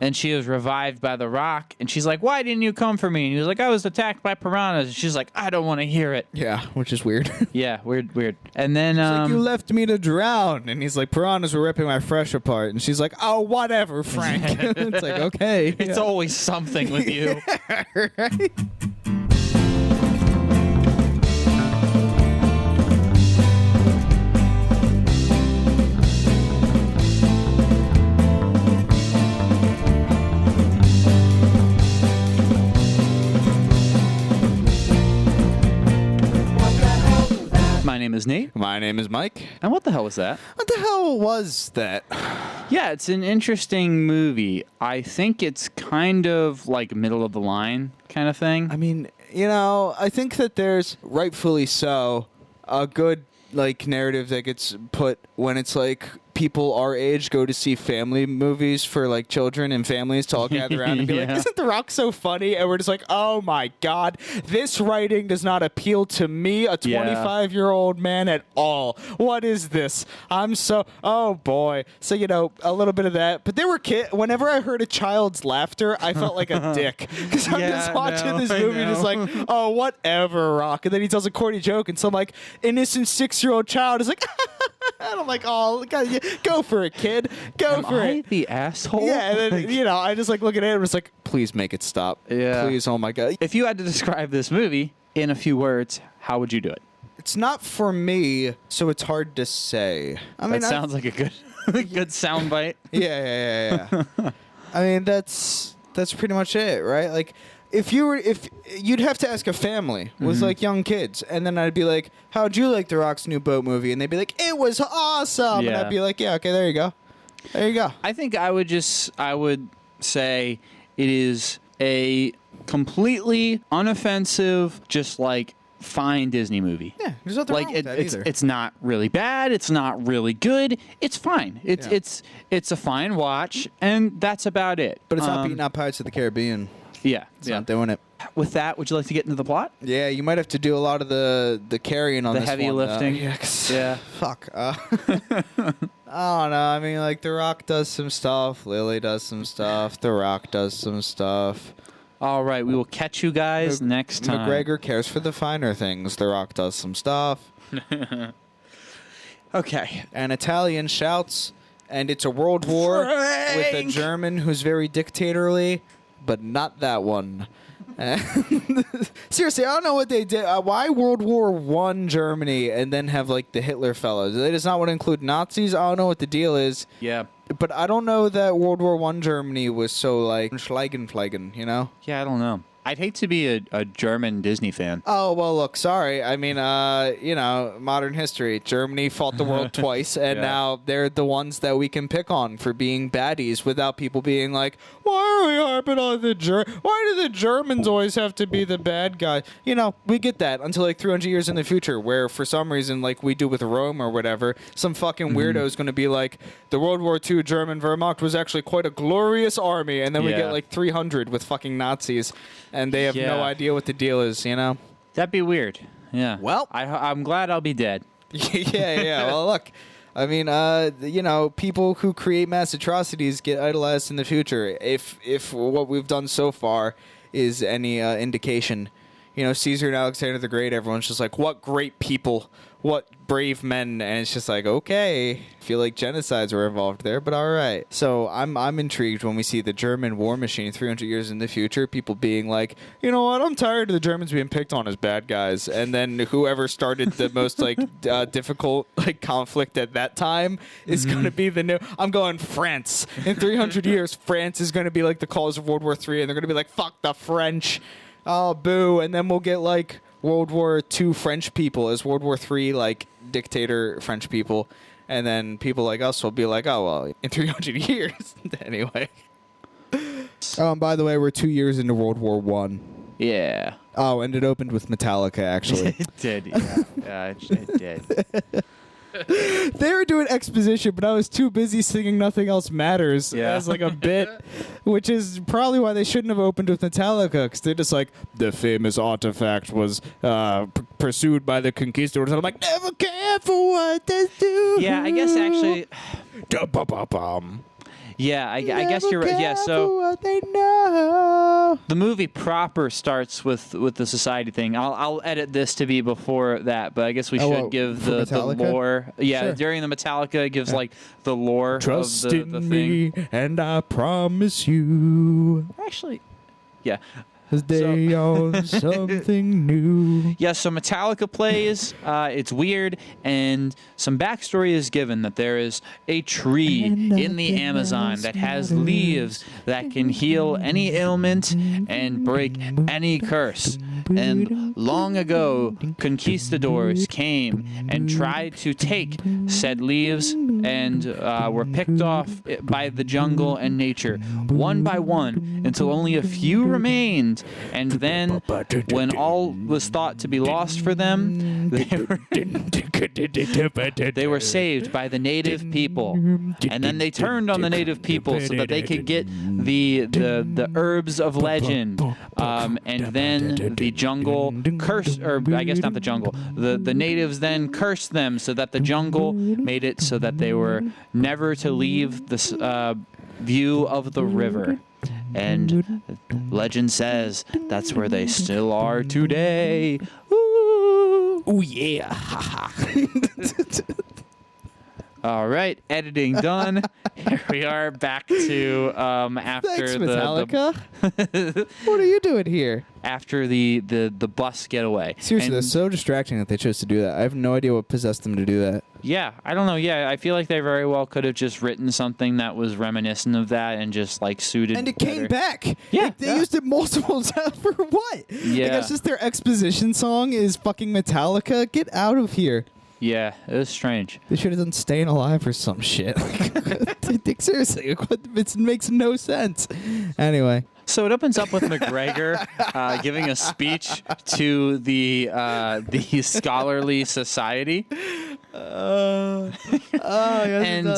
And she was revived by The Rock, and she's like, "Why didn't you come for me?" And he was like, "I was attacked by piranhas." And she's like, "I don't want to hear it." Yeah, which is weird. Yeah, weird. And then Like, you left me to drown. And he's like, piranhas were ripping my flesh apart. And she's like, oh, whatever, Frank. It's like, okay. it's always something with you. Right? My name is Nate. My name is Mike. And what the hell was that? What the hell was that? Yeah, it's an interesting movie. I think it's kind of like middle of the line kind of thing. I mean, I think that there's, rightfully so, a good, narrative that gets put when it's, people our age go to see family movies for, children and families to all gather around and be like, isn't The Rock so funny? And we're just like, oh, my God, this writing does not appeal to me, a 25-year-old man, at all. What is this? Oh, boy. So, a little bit of that. But there were whenever I heard a child's laughter, I felt like a dick. Because I'm just watching this movie just like, oh, whatever, Rock. And then he tells a corny joke, and some, innocent 6-year-old child is like, and I'm like, oh, go for it, kid. Go for it. The asshole? Yeah, and then, I just look at it and was like, please make it stop. Yeah. Please, oh my God. If you had to describe this movie in a few words, how would you do it? It's not for me, so it's hard to say. That sounds like a good good soundbite. Yeah. I mean, that's pretty much it, right? If you'd have to ask a family with young kids, and then I'd be like, how'd you like The Rock's new boat movie? And they'd be like, it was awesome. Yeah. And I'd be like, yeah, okay, there you go. I think I would say it is a completely unoffensive, just fine Disney movie. Yeah, there's nothing wrong with that either. It's not really bad. It's not really good. It's fine. It's a fine watch, and that's about it. But it's not beating out Pirates of the Caribbean. Yeah, It's not doing it. With that, would you like to get into the plot? Yeah, you might have to do a lot of the carrying on the this heavy one, lifting. Yeah. Fuck. I don't know. I mean, The Rock does some stuff. Lily does some stuff. The Rock does some stuff. All right, we will catch you guys next time. McGregor cares for the finer things. The Rock does some stuff. Okay. An Italian shouts, and it's a world war with a German who's very dictatorly, but not that one. Seriously, I don't know what they did. Why World War I Germany and then have the Hitler fellows? They just not want to include Nazis. I don't know what the deal is. Yeah. But I don't know that World War I Germany was so Schleigenfleigen, Yeah, I don't know. I'd hate to be a German Disney fan. Oh, well, look, sorry. I mean, modern history. Germany fought the world twice, and now they're the ones that we can pick on for being baddies without people being like, why are we harping on why do the Germans always have to be the bad guy? We get that until 300 years in the future, where for some reason, we do with Rome or whatever, some fucking weirdo is going to be like, the World War II German Wehrmacht was actually quite a glorious army, and then we get 300 with fucking Nazis. And they have no idea what the deal is, That'd be weird. Yeah. Well, I'm glad I'll be dead. yeah. Well, look, I mean, people who create mass atrocities get idolized in the future. If what we've done so far is any indication, Caesar and Alexander the Great, everyone's just like, what great people, what brave men, and it's just like, okay, I feel like genocides were involved there, but all right. So I'm intrigued when we see the German war machine 300 years in the future, people being like, you know what, I'm tired of the Germans being picked on as bad guys, and then whoever started the most difficult conflict at that time is going to be the new. I'm going France in 300 years. France is going to be the cause of World War III, and they're going to be like, fuck the French. Oh, boo. And then we'll get World War II French people as World War III dictator French people, and then people like us will be like, oh, well, in 300 years. Anyway. Oh, and by the way, we're 2 years into World War I. Yeah. Oh, and it opened with Metallica, actually. It did, yeah. It did. They were doing exposition, but I was too busy singing Nothing Else Matters as a bit, which is probably why they shouldn't have opened with Metallica, because they're just the famous artifact was pursued by the conquistadors. And I'm like, never care for what they do. Yeah, I guess actually... Yeah, I guess you're right. Yeah, so what they know. the movie proper starts with the society thing. I'll edit this to be before that, but I guess we should give for the Metallica? lore. Yeah, Sure. during the Metallica, it gives like the lore Trust of the in thing. me, and I promise you, Actually, yeah. they are something new. Yeah, so Metallica plays. It's weird, and some backstory is given that there is a tree in the Amazon that has leaves that can heal any ailment and break any curse. And long ago, conquistadors came and tried to take said leaves and were picked off by the jungle and nature, one by one, until only a few remained. And then, when all was thought to be lost for them, they were saved by the native people. And then they turned on the native people so that they could get the herbs of legend. And then the jungle cursed, or I guess not the jungle, the natives then cursed them so that the jungle made it so that they were never to leave this view of the river. And legend says that's where they still are today. Ooh. Oh yeah. All right, editing done. Here we are back to after Thanks, the Metallica. What are you doing here? after the bus getaway. Seriously, And that's so distracting that they chose to do that. I have no idea what possessed them to do that. yeah, I don't know. Yeah, I feel like they very well could have just written something that was reminiscent of that and just like suited. And it came better. back. Yeah, Like, they yeah. used it multiple times for what? Yeah. Like, it's just their exposition song is fucking Metallica. Get out of here. Yeah, it was strange. They should have done Staying Alive or some shit. Like, seriously, it makes no sense. Anyway. So it opens up with McGregor giving a speech to the scholarly society. Yes, And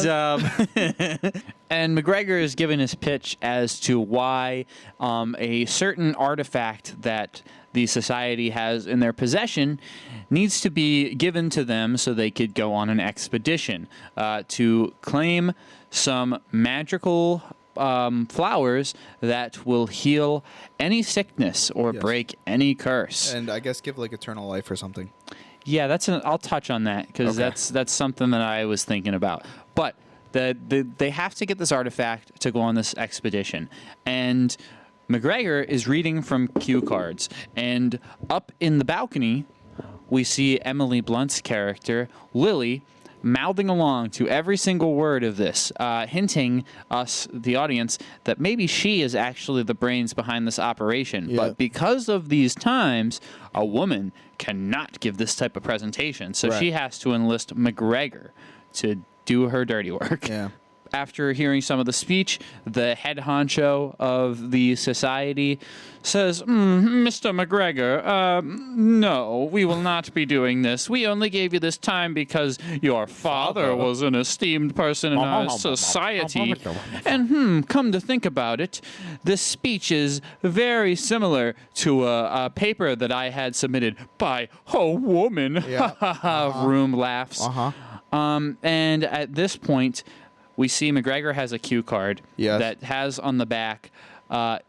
and McGregor is giving his pitch as to why a certain artifact that the society has in their possession needs to be given to them so they could go on an expedition to claim some magical flowers that will heal any sickness or Yes. break any curse. And I guess give like eternal life or something. Yeah, I'll touch on that because Okay. that's something that I was thinking about. But they have to get this artifact to go on this expedition, and McGregor is reading from cue cards, and up in the balcony, we see Emily Blunt's character Lily mouthing along to every single word of this, hinting us, the audience, that maybe she is actually the brains behind this operation. Yeah. But because of these times, a woman cannot give this type of presentation. So Right. she has to enlist McGregor to do her dirty work. Yeah. After hearing some of the speech, the head honcho of the society says, Mr. McGregor, no, we will not be doing this. We only gave you this time because your father was an esteemed person in our society. And come to think about it, this speech is very similar to a paper that I had submitted by a woman. Yeah. Room laughs. And at this point, we see McGregor has a cue card that has on the back,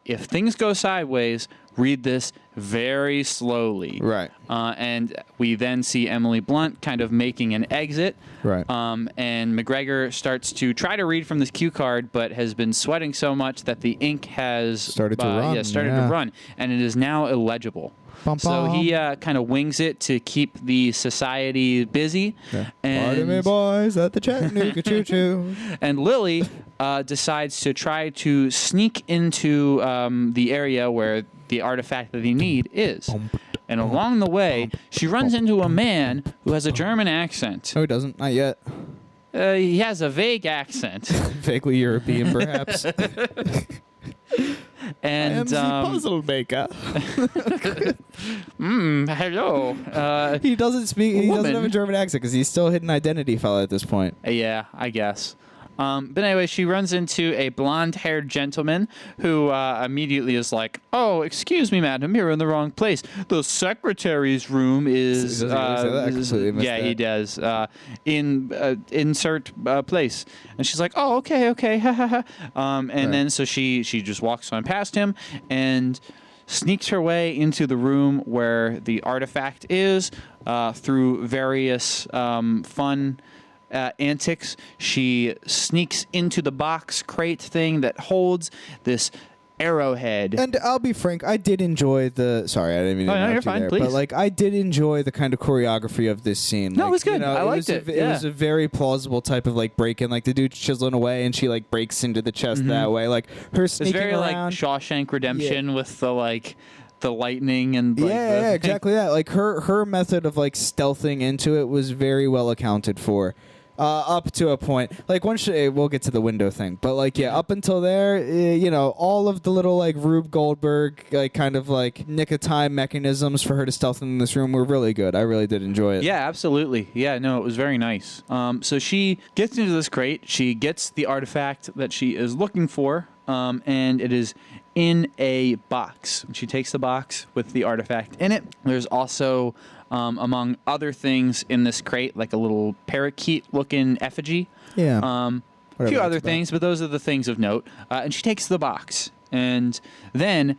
if things go sideways, read this very slowly. Right. And we then see Emily Blunt kind of making an exit. Right. And McGregor starts to try to read from this cue card, but has been sweating so much that the ink has Started to run. Yeah, started to run, and it is now illegible. Bum, So bum. he kind of wings it to keep the society busy. Yeah. And Pardon me, boys, at the Chattanooga Choo Choo. and Lily decides to try to sneak into the area where the artifact that they need is. And along the way, she runs into a man who has a German accent. No, he doesn't. Not yet. He has a vague accent. Vaguely European, perhaps. And I am the puzzle maker. hello. He doesn't speak. He doesn't Woman. have a German accent because he's still a hidden identity fellow at this point. Yeah, I guess. But anyway, she runs into a blonde-haired gentleman who immediately is like, "Oh, excuse me, madam, you're in the wrong place. The secretary's room is." He does. Insert place, and she's like, "Oh, okay, ha ha ha." And then so she just walks on past him and sneaks her way into the room where the artifact is through various fun antics. She sneaks into the box crate thing that holds this arrowhead. And I'll be frank, I did enjoy the. Sorry, I didn't mean to interrupt you're fine, there, please. but like I did enjoy the kind of choreography of this scene. No, like, it was good. I liked it. It was a very plausible type of like break in. Like the dude's chiseling away, and she like breaks into the chest that way. Like her sneaking It's very around. like Shawshank Redemption with the lightning and like, yeah, exactly that. Like her method of like stealthing into it was very well accounted for. Up to a point, like once we'll get to the window thing, but like up until there, all of the little like Rube Goldberg like kind of like nick of time mechanisms for her to stealth in this room were really good. I really did enjoy it. Yeah, absolutely. Yeah, no, it was very nice. So she gets into this crate. She gets the artifact that she is looking for, and it is in a box. She takes the box with the artifact in it. There's also among other things in this crate, like a little parakeet-looking effigy. Yeah. A few other things, but those are the things of note. And she takes the box. And then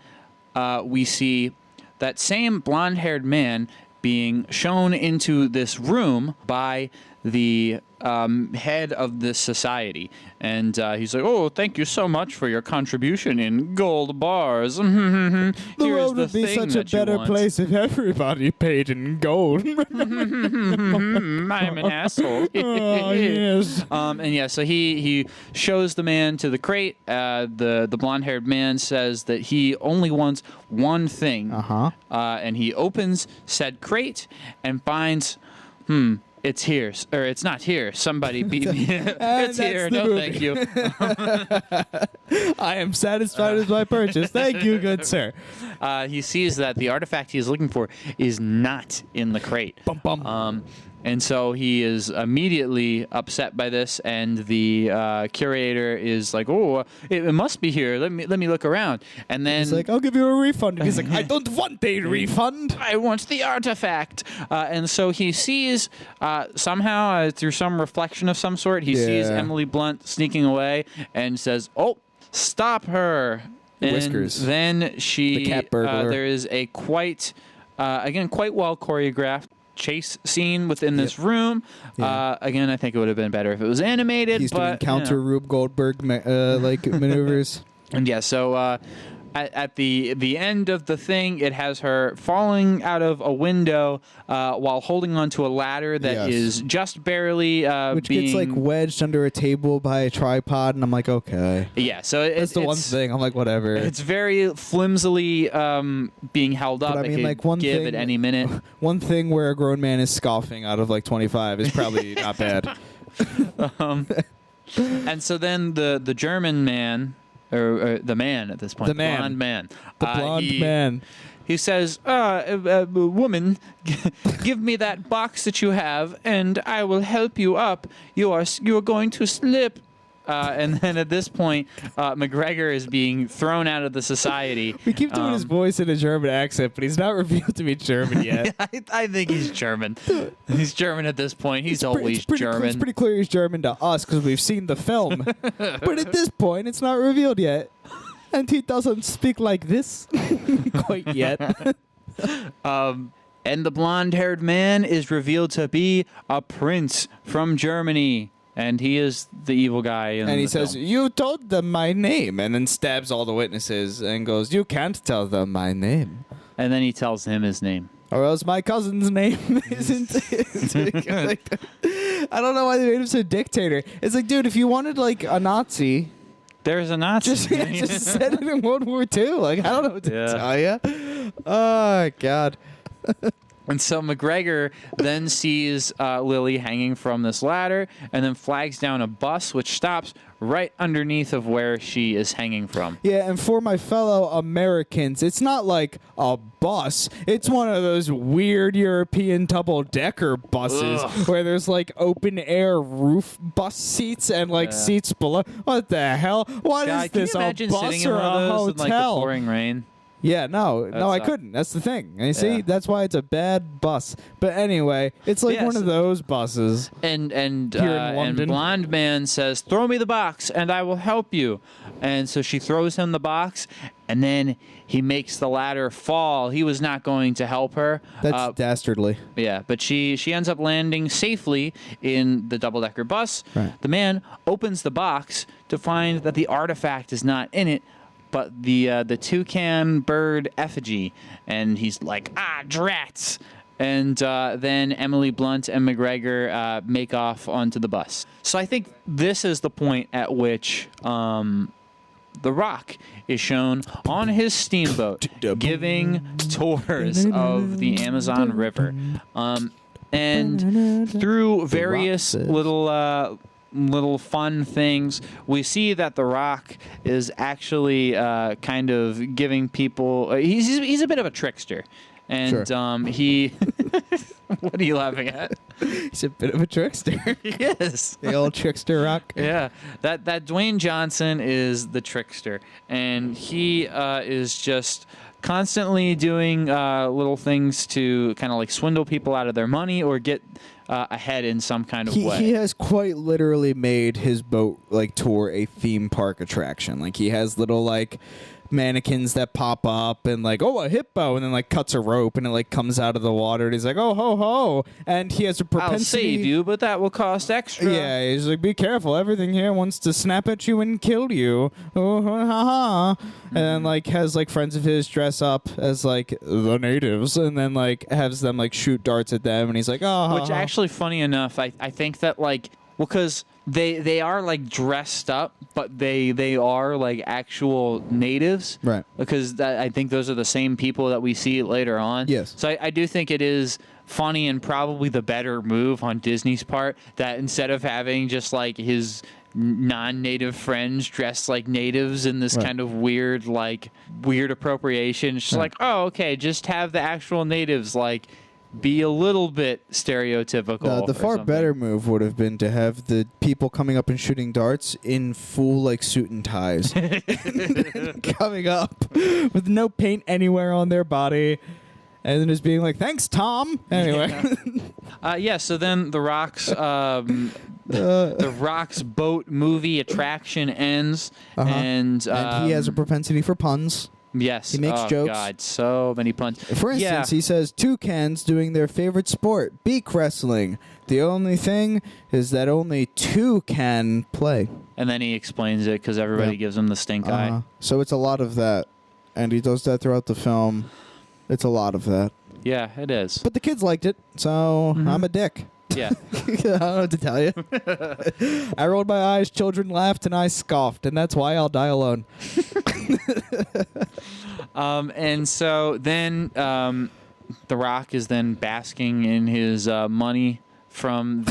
we see that same blonde-haired man being shown into this room by the head of this society. And he's like, "Oh, thank you so much for your contribution in gold bars. The Here's world the would be thing such a that you better want." place if everybody paid in gold. I'm an asshole. Oh, yes. So he shows the man to the crate. The blonde-haired man says that he only wants one thing. And he opens said crate and finds, it's here, or it's not here. Somebody beat me. It's here. No, thank you. I am satisfied with my purchase. Thank you, good sir. He sees that the artifact he is looking for is not in the crate. Bum, bum. And so he is immediately upset by this, and the curator is like, "Oh, it must be here. Let me look around." And then He's like, "I'll give you a refund." And he's like, "I don't want a refund. I want the artifact." And so he sees somehow through some reflection of some sort, he sees Emily Blunt sneaking away and says, "Oh, stop her!" And Whiskers. then she, The cat burglar. there is a quite well choreographed chase scene within this room. Again, I think it would have been better if it was animated. He's doing but counter Rube Goldberg maneuvers. And so at the end of the thing, it has her falling out of a window while holding onto a ladder that is just barely Which being... gets like wedged under a table by a tripod, and I'm like, okay. Yeah, so That's the one thing. I'm like, whatever. It's very flimsily being held up. But I mean, it could like one give thing, at any minute. One thing where a grown man is scoffing out of like 25 is probably not bad. And so then the German man, or the man at this point, The man. blonde man, The blonde man. He says, "Woman, give me that box that you have, and I will help you up. You are going to slip." And then at this point, McGregor is being thrown out of the society. We keep doing his voice in a German accent, but he's not revealed to be German yet. I think he's German. He's German at this point. He's always German. It's pretty clear he's German to us because we've seen the film. But at this point, it's not revealed yet. And he doesn't speak like this quite yet. And the blonde-haired man is revealed to be a prince from Germany. And he is the evil guy in And he the says, film. "You told them my name," and then stabs all the witnesses and goes, "You can't tell them my name. And then he tells him his name. Or else my cousin's name isn't." Like, I don't know why they made him so dictator. It's like, dude, if you wanted like a Nazi, There's a Nazi. just set it in World War II. Like, I don't know what to tell you. Oh, God. And so McGregor then sees Lily hanging from this ladder and then flags down a bus, which stops right underneath of where she is hanging from. Yeah, and for my fellow Americans, it's not like a bus. It's one of those weird European double-decker buses where there's like open-air roof bus seats and like seats below. What the hell? What God, is this, can you a imagine bus sitting in or one a of those in like the hotel? pouring rain? Yeah, no, I sucks. couldn't. That's the thing. And you see, Yeah. that's why it's a bad bus. But anyway, it's like one of those buses. And Here in London. Blonde Man says, "Throw me the box, and I will help you." And so she throws him the box, and then he makes the ladder fall. He was not going to help her. That's dastardly. Yeah, but she ends up landing safely in the double-decker bus. Right. The man opens the box to find that the artifact is not in it, but the toucan bird effigy, and he's like, drats. And then Emily Blunt and McGregor make off onto the bus. So I think this is the point at which The Rock is shown on his steamboat giving tours of the Amazon River. And through various little fun things, we see that The Rock is actually kind of giving people. He's a bit of a trickster, and Sure. he. What are you laughing at? He's a bit of a trickster. Yes, The old trickster Rock. yeah. That Dwayne Johnson is the trickster, and he is just constantly doing little things to kind of like swindle people out of their money or get ahead in some kind of way. He has quite literally made his boat like tour a theme park attraction. Like he has little like mannequins that pop up and like, oh, a hippo, and then like cuts a rope and it like comes out of the water and he's like, oh, ho, ho. And he has a propensity. I'll save you, but that will cost extra. Yeah, he's like, be careful. Everything here wants to snap at you and kill you. Oh, ha, ha. And then, like, has, like, friends of his dress up as, like, the natives and then, like, has them, like, shoot darts at them. And he's like, oh, ha, Which ha. actually, funny enough, I think that, like, well, because they are, like, dressed up, but they are, like, actual natives. Right. Because I think those are the same people that we see later on. Yes. So I do think it is funny and probably the better move on Disney's part that instead of having just, like, his non-native friends dressed like natives in this kind of weird appropriation, it's just like, oh, okay, just have the actual natives, like, be a little bit stereotypical. The far better move would have been to have the people coming up and shooting darts in full like suit and ties, coming up with no paint anywhere on their body, and then just being like, "Thanks, Tom." Anyway, yeah. So then the Rock's boat movie attraction ends, and he has a propensity for puns. Yes. He makes jokes. God, so many puns. For instance, he says toucans doing their favorite sport, beak wrestling. The only thing is that only two can play. And then he explains it because everybody gives him the stink eye. So it's a lot of that. And he does that throughout the film. It's a lot of that. Yeah, it is. But the kids liked it, so I'm a dick. Yeah. I don't know what to tell you. I rolled my eyes, children laughed, and I scoffed, and that's why I'll die alone. And so then The Rock is then basking in his money from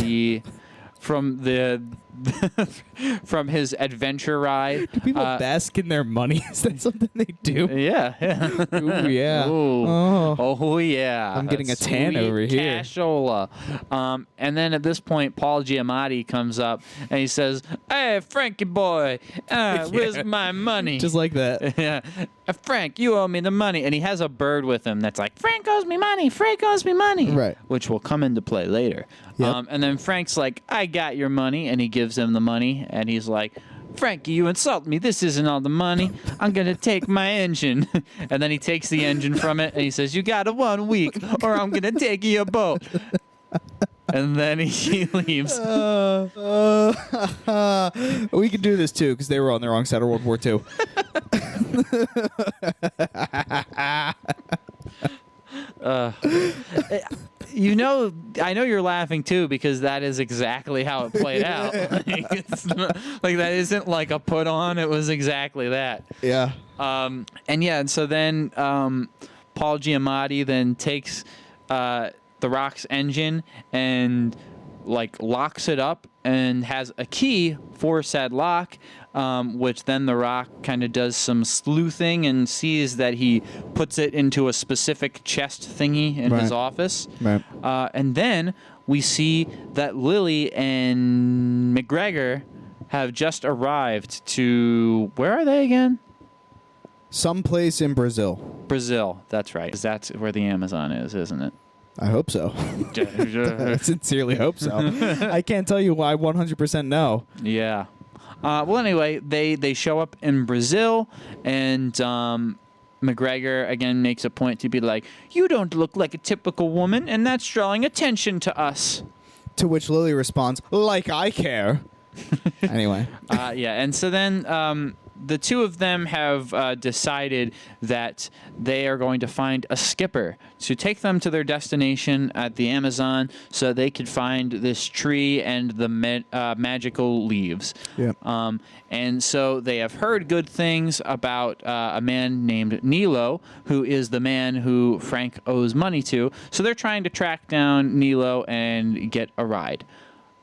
his adventure ride. Do people bask in their money? Is that something they do? Yeah. Ooh, yeah. Ooh. Oh, yeah. I'm getting a tan Sweet over here. Cashola. And then at this point, Paul Giamatti comes up and he says, "Hey, Frankie boy, where's my money?" Just like that. Yeah. "Frank, you owe me the money." And he has a bird with him that's like, "Frank owes me money. Frank owes me money." Right. Which will come into play later. Yep. And then Frank's like, "I got your money." And he gives him the money. And he's like, "Frankie, you insult me. This isn't all the money. I'm going to take my engine." And then he takes the engine from it. And he says, "You got a 1 week or I'm going to take your boat." And then he leaves. We could do this too because they were on the wrong side of World War II. I know you're laughing too because that is exactly how it played out. Like that isn't like a put on. It was exactly that. Yeah. And so then Paul Giamatti then takes The Rock's engine and locks it up and has a key for said lock, which then the Rock kind of does some sleuthing and sees that he puts it into a specific chest thingy in his office. Right. And then we see that Lily and McGregor have just arrived to... Where are they again? Someplace in Brazil. Brazil, that's right. 'Cause that's where the Amazon is, isn't it? I hope so. I sincerely hope so. I can't tell you why 100% no. Yeah. Well, anyway, they show up in Brazil, and McGregor, again, makes a point to be like, you don't look like a typical woman, and that's drawing attention to us. To which Lily responds, like I care. Anyway. Yeah, and so then the two of them have decided that they are going to find a skipper to take them to their destination at the Amazon so they could find this tree and the magical leaves. Yeah. And so they have heard good things about a man named Nilo, who is the man who Frank owes money to. So they're trying to track down Nilo and get a ride.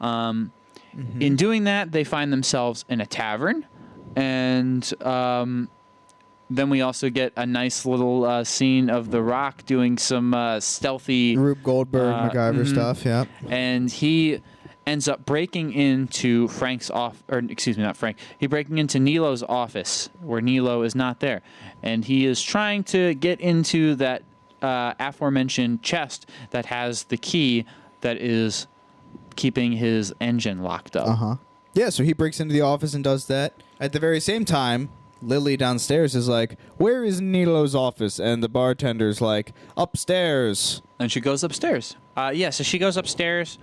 In doing that, they find themselves in a tavern. And then we also get a nice little scene of The Rock doing some stealthy... Rube Goldberg, MacGyver stuff, yeah. And he ends up breaking into breaking into Nilo's office, where Nilo is not there. And he is trying to get into that aforementioned chest that has the key that is keeping his engine locked up. Uh-huh. Yeah, so he breaks into the office and does that. At the very same time, Lily downstairs is like, where is Nilo's office? And the bartender's like, upstairs. And she goes upstairs. So she goes upstairs.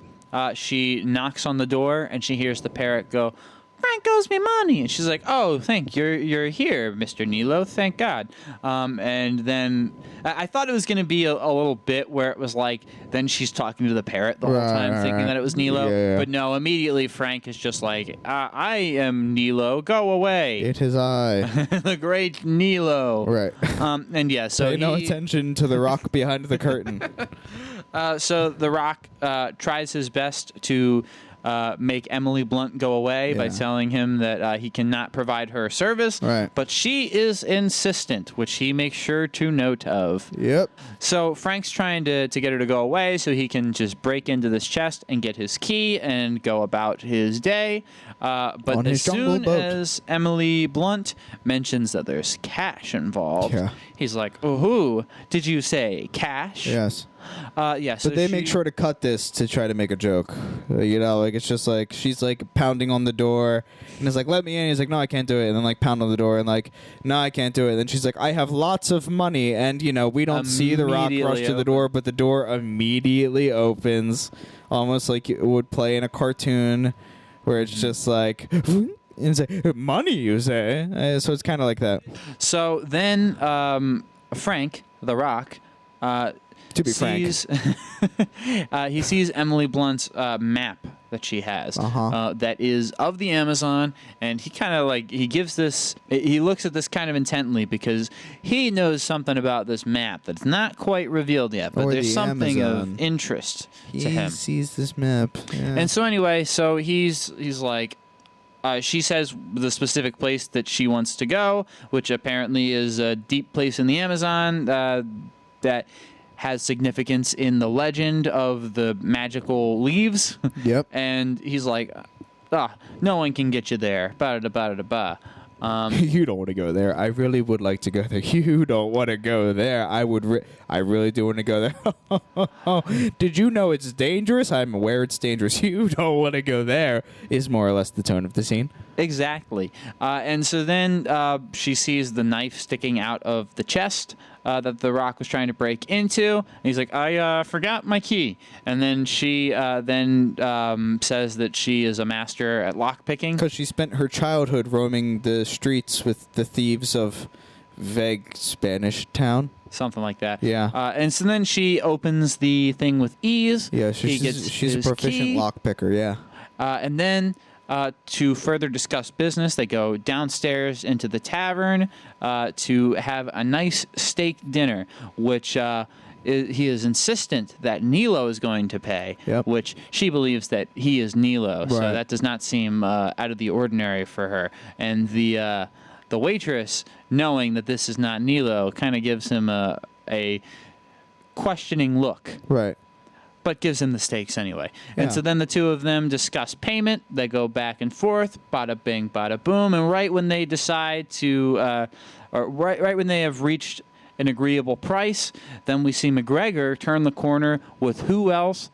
She knocks on the door, and she hears the parrot go, Frank owes me money. And she's like, oh, you're here, Mr. Nilo. Thank God. And then I thought it was going to be a little bit where it was like, then she's talking to the parrot the whole time, thinking that it was Nilo. Yeah. But no, immediately Frank is just like, I am Nilo. Go away. It is I. The great Nilo. Right. And yeah, so pay no attention to the rock behind the curtain. So the Rock tries his best to make Emily Blunt go away by telling him that he cannot provide her service. Right. But she is insistent, which he makes sure to note of. Yep. So Frank's trying to get her to go away so he can just break into this chest and get his key and go about his day. But as soon as Emily Blunt mentions that there's cash involved, he's like, "Ooh, did you say cash?" Yes. So but they make sure to cut this to try to make a joke. It's just like she's like pounding on the door and it's like, let me in. He's like, no, I can't do it. And then like pound on the door and like, no, I can't do it. And then she's like, I have lots of money. And we don't see the Rock rush to the door, but the door immediately opens, almost like it would play in a cartoon where it's just like, and it's like, money, you say? So it's kind of like that. So then Frank, the Rock, to be frank, he sees Emily Blunt's map that she has that is of the Amazon, and he kind of he looks at this kind of intently because he knows something about this map that's not quite revealed yet, but there's something of interest to him. He sees this map. Yeah. And so anyway, so he's like, she says the specific place that she wants to go, which apparently is a deep place in the Amazon that has significance in the legend of the magical leaves. Yep. And he's like, no one can get you there. Ba-da-da-ba-da-da-ba. You don't want to go there. I really would like to go there. You don't want to go there. I really do want to go there. Did you know it's dangerous? I'm aware it's dangerous. You don't want to go there is more or less the tone of the scene. Exactly. And so then she sees the knife sticking out of the chest that the Rock was trying to break into. And he's like, I forgot my key. And then she says that she is a master at lockpicking. Because she spent her childhood roaming the streets with the thieves of vague Spanish town. Something like that. Yeah. And so then she opens the thing with ease. Yeah, she's a proficient lockpicker, yeah. And then... to further discuss business, they go downstairs into the tavern to have a nice steak dinner, which he is insistent that Nilo is going to pay, Yep. which she believes that he is Nilo. So Right. that does not seem out of the ordinary for her. And the waitress, knowing that this is not Nilo, kind of gives him a questioning look, Right. but gives him the steaks anyway. And Yeah. so then the two of them discuss payment. They go back and forth, bada bing, bada boom. And right when they decide to, or right when they have reached an agreeable price, then we see McGregor turn the corner with who else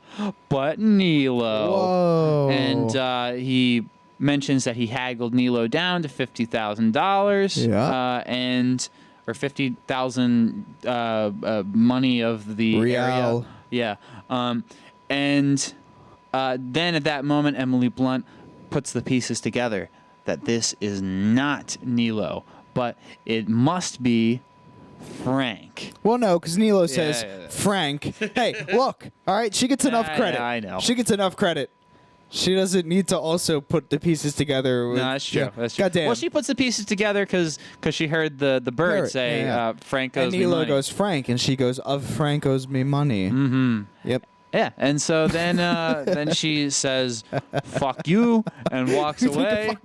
but Nilo. Whoa. And he mentions that he haggled Nilo down to $50,000. Yeah. And or 50,000 money of the Real. area. Yeah. And then at that moment, Emily Blunt puts the pieces together that this is not Nilo, but it must be Frank. Well, no, because Nilo says, yeah. Frank, hey, look, all right, she gets enough Yeah, credit. yeah, I know. She gets enough credit. She doesn't need to also put the pieces together. With, No, that's true. Yeah. That's true. Goddamn. Well, she puts the pieces together because she heard the bird Parrot, say, yeah. Frank and owes me Nilo money. goes, Frank, and she goes, of Frank owes me money. Mm-hmm. Yep. Yeah, and so then she says, "Fuck you," and walks away.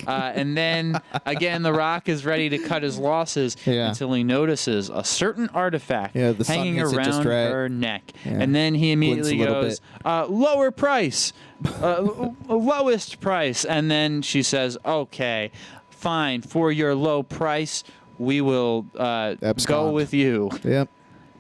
And then again, The Rock is ready to cut his losses until he notices a certain artifact Yeah, the sun hanging hits it around just right. her neck, Yeah. and then he immediately Glints a little goes, "Lower price, lowest price," and then she says, "Okay, fine, for your low price, we will go Abscond. with you." Yep.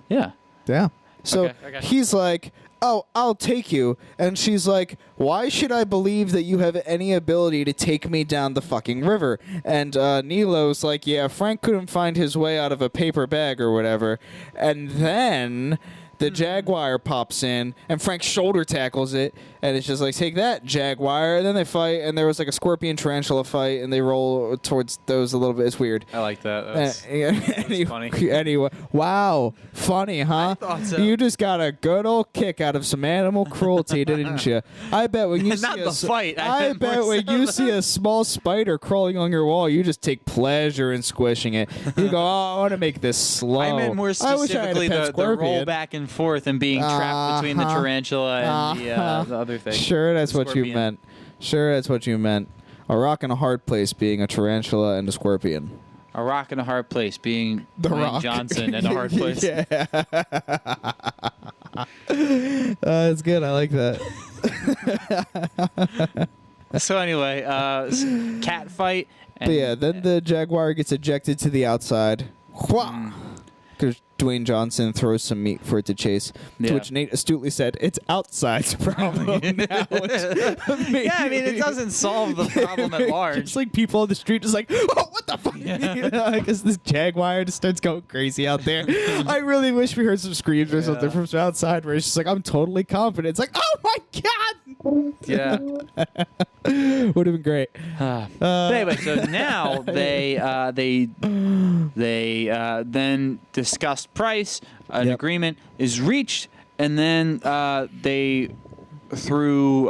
Yeah. Yeah. So Okay. he's like, oh, I'll take you. And she's like, why should I believe that you have any ability to take me down the fucking river? And Nilo's like, yeah, Frank couldn't find his way out of a paper bag or whatever. And then the Jaguar pops in, and Frank shoulder tackles it, and it's just like, take that, Jaguar. And then they fight, and there was like a scorpion tarantula fight, and they roll towards those a little bit. It's weird. I like that. That's funny. Anyway, wow, funny, huh? I thought so. You just got a good old kick out of some animal cruelty, didn't you? I bet when you Not see the fight. I meant bet more when so you the- see a small spider crawling on your wall, you just take pleasure in squishing it. You go, oh, I want to make this slow. I meant more wish I had a specifically pet the roll scorpion. back and forth and being trapped between the Uh-huh. tarantula and the other thing. Sure, that's The what you scorpion. meant. Sure, that's what you meant. A rock in a hard place being a tarantula and a scorpion. A rock in a hard place being The Dwayne Rock. Johnson in a hard place. Yeah. That's good. I like that. So anyway, cat fight. And, But yeah, then the Jaguar gets ejected to the outside. Because Dwayne Johnson throws some meat for it to chase. Yeah. To which Nate astutely said, "It's outside's problem now." yeah, I mean, it doesn't solve the problem at large. Just like people on the street just like, oh, what the fuck? You know, I guess this Jaguar just starts going crazy out there. I really wish we heard some screams or something from outside where it's just like, I'm totally confident. It's like, oh my God! Yeah. Would have been great. But anyway, so now they then discussed price. An agreement is reached, and then they, through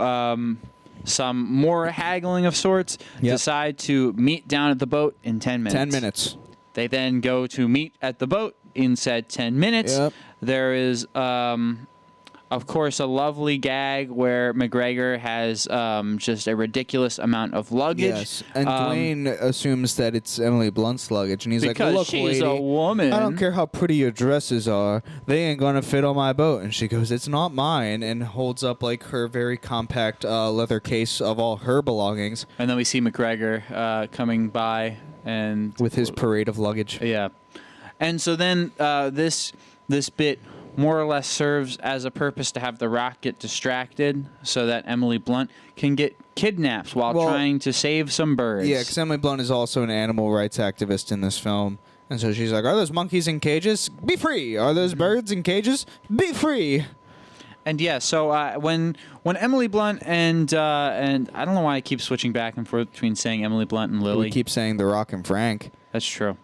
some more haggling of sorts, decide to meet down at the boat in 10 minutes. 10 minutes. They then go to meet at the boat in said 10 minutes. Yep. There is, of course, a lovely gag where McGregor has just a ridiculous amount of luggage. Yes, and Dwayne assumes that it's Emily Blunt's luggage, and he's like, because "Look, she's lady, a woman. I don't care how pretty your dresses are; they ain't gonna fit on my boat." And she goes, "It's not mine," and holds up like her very compact leather case of all her belongings And then we see McGregor coming by and with his parade of luggage. yeah, and so then this bit more or less serves as a purpose to have The Rock get distracted so that Emily Blunt can get kidnapped while trying to save some birds. Yeah, because Emily Blunt is also an animal rights activist in this film. And so she's like, are those monkeys in cages? Be free. Are those birds in cages? Be free. And yeah, so when Emily Blunt and I don't know why I keep switching back and forth between saying Emily Blunt and Lily. We keep saying The Rock and Frank. That's true.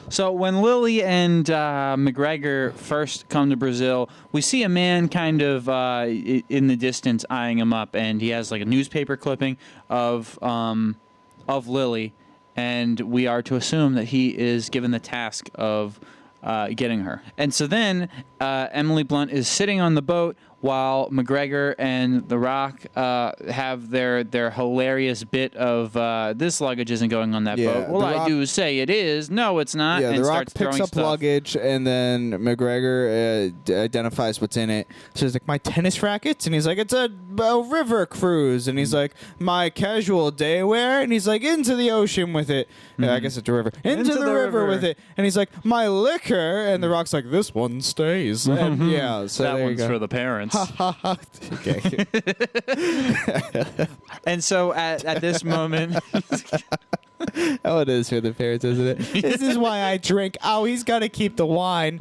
So when Lily and McGregor first come to Brazil, we see a man kind of in the distance eyeing him up, and he has like a newspaper clipping of Lily, and we are to assume that he is given the task of getting her. And so then Emily Blunt is sitting on the boat while McGregor and The Rock have their hilarious bit of this luggage isn't going on that boat. Well, I do say it is. No, it's not. Yeah, and The Rock starts picks throwing up stuff. luggage, and then McGregor identifies what's in it. So he's like, my tennis rackets? And he's like, it's a river cruise. And he's like, my casual day wear? And he's like, into the ocean with it. Yeah, I guess it's a river. Into the river with it. And he's like, my liquor? And The Rock's like, this one stays. And yeah, so that there one's you go. for the parents. Okay. And so at this moment, Oh, it is for the parents, isn't it? This is why I drink. Oh, he's got to keep the wine.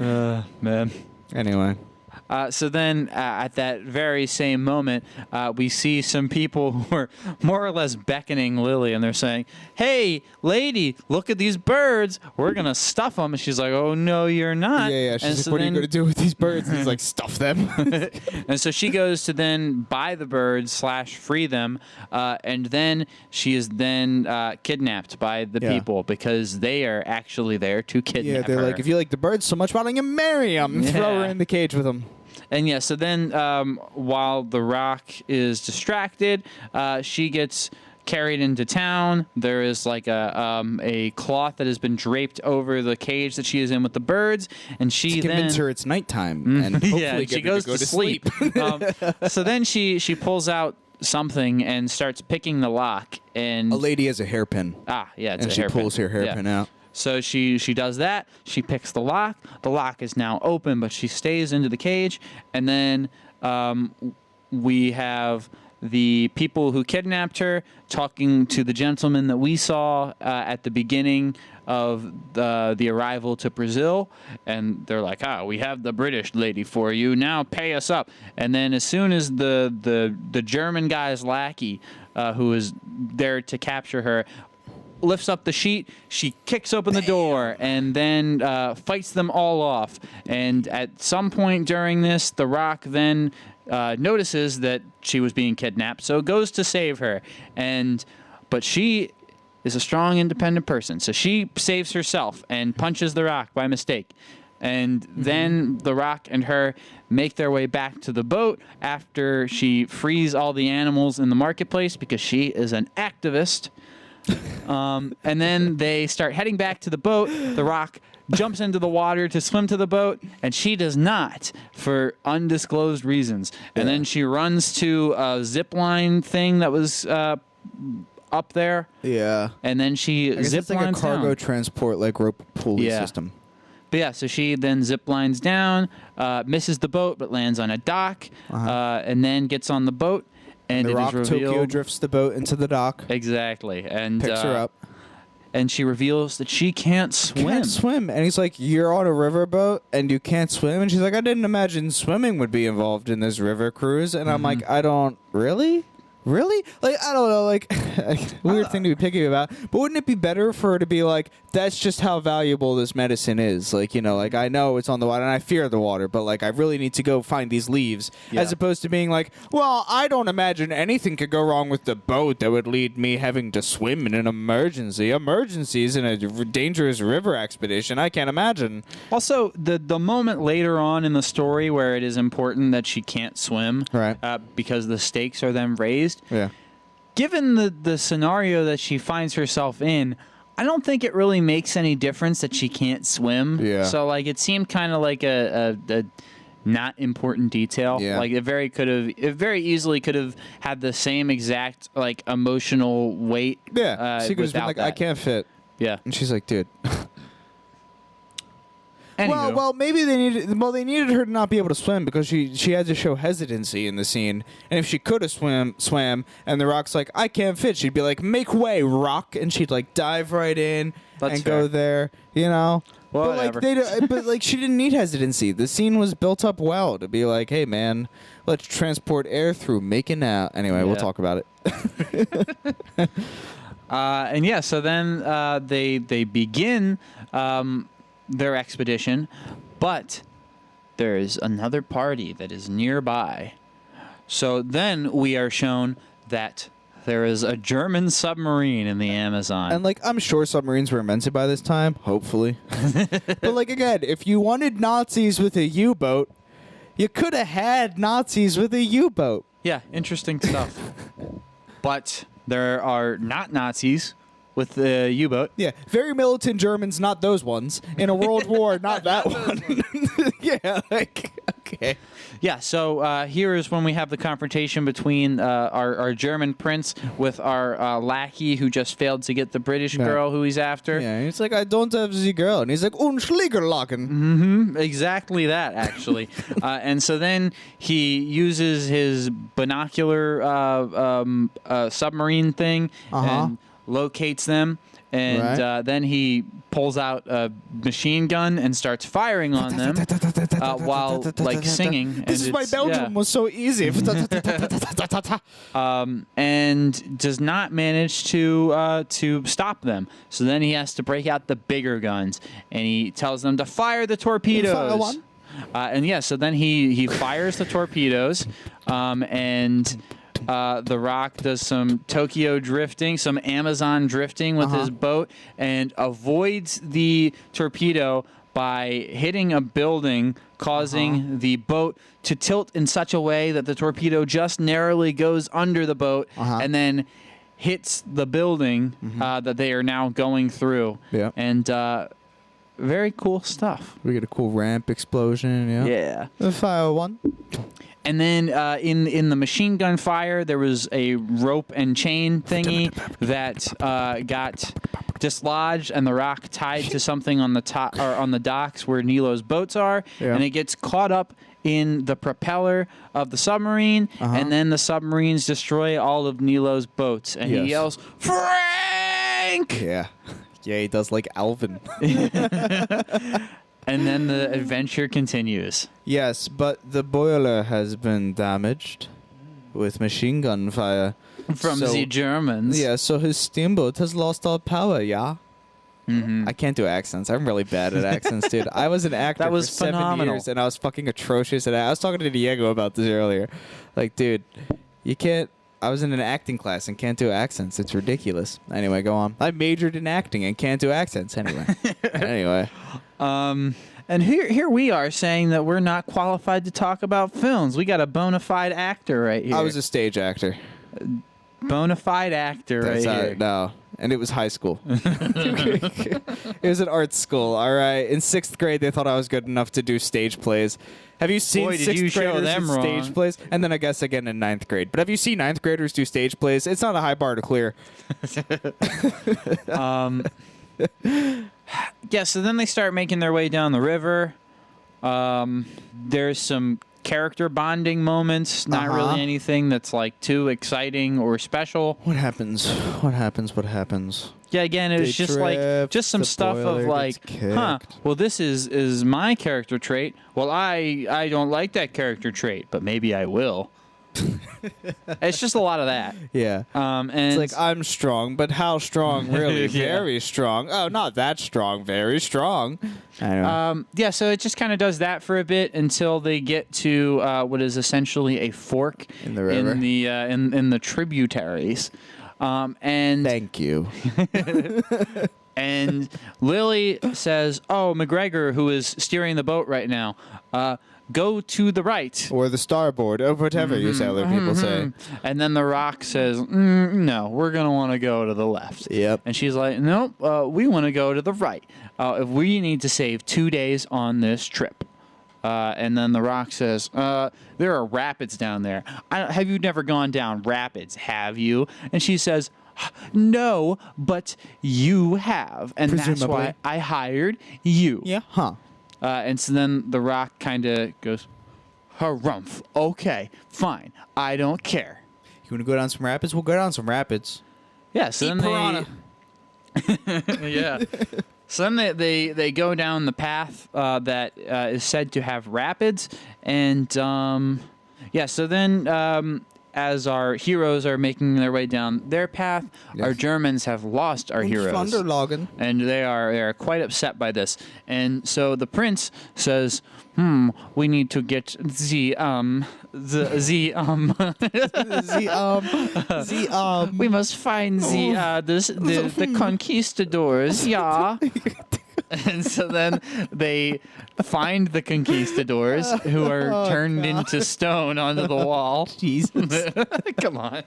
man. Anyway. So then, at that very same moment, we see some people who are more or less beckoning Lily, and they're saying, "Hey, lady, look at these birds. We're gonna stuff them." And she's like, "Oh no, you're not." Yeah. She's And like, so what are you then- going to do with these birds? And he's like, stuff them. And so she goes to then buy the birds / free them, and then she is then kidnapped by the Yeah. people because they are actually there to kidnap Yeah, they're her. like, if you like the birds so much, why don't you marry them and throw her Yeah. in the cage with them? And yeah, so then while The Rock is distracted, she gets carried into town. There is like a cloth that has been draped over the cage that she is in with the birds, and she To then convince her it's nighttime and hopefully yeah, get she her goes to go to sleep. So then she pulls out something and starts picking the lock, and A lady has a hairpin, it's and a she hairpin. pulls her hairpin out. So she does that. She picks the lock. The lock is now open, but she stays into the cage. And then we have the people who kidnapped her talking to the gentleman that we saw at the beginning of the arrival to Brazil. And they're like, we have the British lady for you. Now pay us up. And then as soon as the German guy's lackey, who is there to capture her, lifts up the sheet, she kicks open the door, and then fights them all off. And at some point during this, The Rock then notices that she was being kidnapped, so goes to save her. But she is a strong, independent person, so she saves herself and punches The Rock by mistake. And then The Rock and her make their way back to the boat after she frees all the animals in the marketplace because she is an activist. And then they start heading back to the boat. The Rock jumps into the water to swim to the boat, and she does not for undisclosed reasons. And then she runs to a zip line thing that was up there, Yeah. and then she I guess zip it's like a lines cargo down. transport, like rope pulley Yeah. system. But yeah, so she then zip lines down, misses the boat, but lands on a dock, and then gets on the boat. And The it Rock is Tokyo revealed drifts the boat into the dock, exactly, and picks her up. and she reveals that she can't swim. Can't swim. And he's like, you're on a riverboat and you can't swim? And she's like, I didn't imagine swimming would be involved in this river cruise. And I'm like, I don't, really? Really? Like, I don't know, like, weird thing to be picky about. But wouldn't it be better for her to be like, that's just how valuable this medicine is? Like, you know, like, I know it's on the water and I fear the water, but like, I really need to go find these leaves. Yeah. As opposed to being like, well, I don't imagine anything could go wrong with the boat that would lead me having to swim in an emergency. Emergencies in a dangerous river expedition. I can't imagine. Also, the moment later on in the story where it is important that she can't swim, Right. because the stakes are then raised. Yeah. Given the scenario that she finds herself in, I don't think it really makes any difference that she can't swim. Yeah. So like it seemed kind of like a not important detail. Yeah. Like it very easily could have had the same exact like emotional weight. Yeah. She could have been without like, that. I can't fit. Yeah. And she's like, dude. Anywho. Well, maybe they needed her to not be able to swim because she had to show hesitancy in the scene. And if she could have swam, and the Rock's like, I can't fit, she'd be like, make way, Rock, and she'd like dive right in That's and fair. go there, you know. Whatever. But like she didn't need hesitancy. The scene was built up well to be like, hey man, let's transport air through making out. Anyway, we'll Yeah. talk about it. And yeah, so then they begin their expedition, but there is another party that is nearby. So then we are shown that there is a German submarine in the Amazon. And, like, I'm sure submarines were invented by this time, hopefully. But, like, again, if you wanted Nazis with a U-boat, you could have had Nazis with a U-boat. Yeah, interesting stuff. But there are not Nazis with the U-boat. Yeah, very militant Germans, not those ones. In a world war, not that one. Yeah, like, okay. Yeah, so here is when we have the confrontation between our German prince with our lackey who just failed to get the British girl who he's after. Yeah, he's like, I don't have the girl. And he's like, Unschlägerlaken. Exactly that, actually. And so then he uses his binocular submarine thing and locates them. And then he pulls out a machine gun and starts firing on them while, like, singing. This is why Belgium was so easy. And does not manage to stop them. So then he has to break out the bigger guns, and he tells them to fire the torpedoes. Fire one. So then he fires the torpedoes, and The Rock does some Tokyo drifting, some Amazon drifting with his boat, and avoids the torpedo by hitting a building, causing the boat to tilt in such a way that the torpedo just narrowly goes under the boat and then hits the building that they are now going through. Yeah. And very cool stuff. We get a cool ramp explosion. Yeah. Fire one. And then in the machine gun fire, there was a rope and chain thingy that got dislodged, and The Rock tied to something on the top or on the docks where Nilo's boats are, and it gets caught up in the propeller of the submarine, and then the submarines destroy all of Nilo's boats, and he yells, "Frank!" Yeah. Yeah, he does like Alvin. And then the adventure continues. Yes, but the boiler has been damaged with machine gun fire. From the Germans. Yeah, so his steamboat has lost all power, yeah? I can't do accents. I'm really bad at accents, dude. I was an actor for 7 years, and I was fucking atrocious at it. I was talking to Diego about this earlier. Like, dude, you can't... I was in an acting class and can't do accents. It's ridiculous. Anyway, go on. I majored in acting and can't do accents. Anyway. And here we are saying that we're not qualified to talk about films. We got a bona fide actor right here. I was a stage actor. Bona fide actor right here. No. And it was high school. It was an art school, all right? In 6th grade, they thought I was good enough to do stage plays. Have you seen Boy, did 6th you show graders them do stage wrong. plays? And then I guess again in 9th grade. But have you seen 9th graders do stage plays? It's not a high bar to clear. Yeah, so then they start making their way down the river. There's some character bonding moments, not really anything that's like too exciting or special. What happens? What happens? Yeah, again, it was just like some the stuff of boiler like, gets huh, kicked. well, this is my character trait. Well, I don't like that character trait, but maybe I will. It's just a lot of that. Yeah. And It's like, I'm strong, but how strong, really? Yeah. Very strong. Oh, not that strong. Very strong. I don't know. yeah, so it just kind of does that for a bit until they get to what is essentially a fork In the river. in the tributaries. And Thank you. and Lily says, "Oh, McGregor, who is steering the boat right now, go to the right." Or the starboard, or whatever you sailor people say. And then The Rock says, "No, we're gonna want to go to the left." Yep. And she's like, "Nope, we want to go to the right. We need to save 2 days on this trip." And then The Rock says, "There are rapids down there. Have you never gone down rapids, have you?" And she says, "No, but you have. And that's Presumably. why I hired you." Yeah. Huh. And so then The Rock kind of goes, "Harumph. Okay, fine. I don't care." You want to go down some rapids? We'll go down some rapids. Yeah, so then piranha. yeah. So then they go down the path that is said to have rapids, and yeah. So then as our heroes are making their way down their path, our Germans have lost our heroes. And they are quite upset by this. And so the prince says, we need to get we must find the conquistadors, yeah. And so then they find the conquistadors who are turned into stone onto the wall. Jesus. Come on.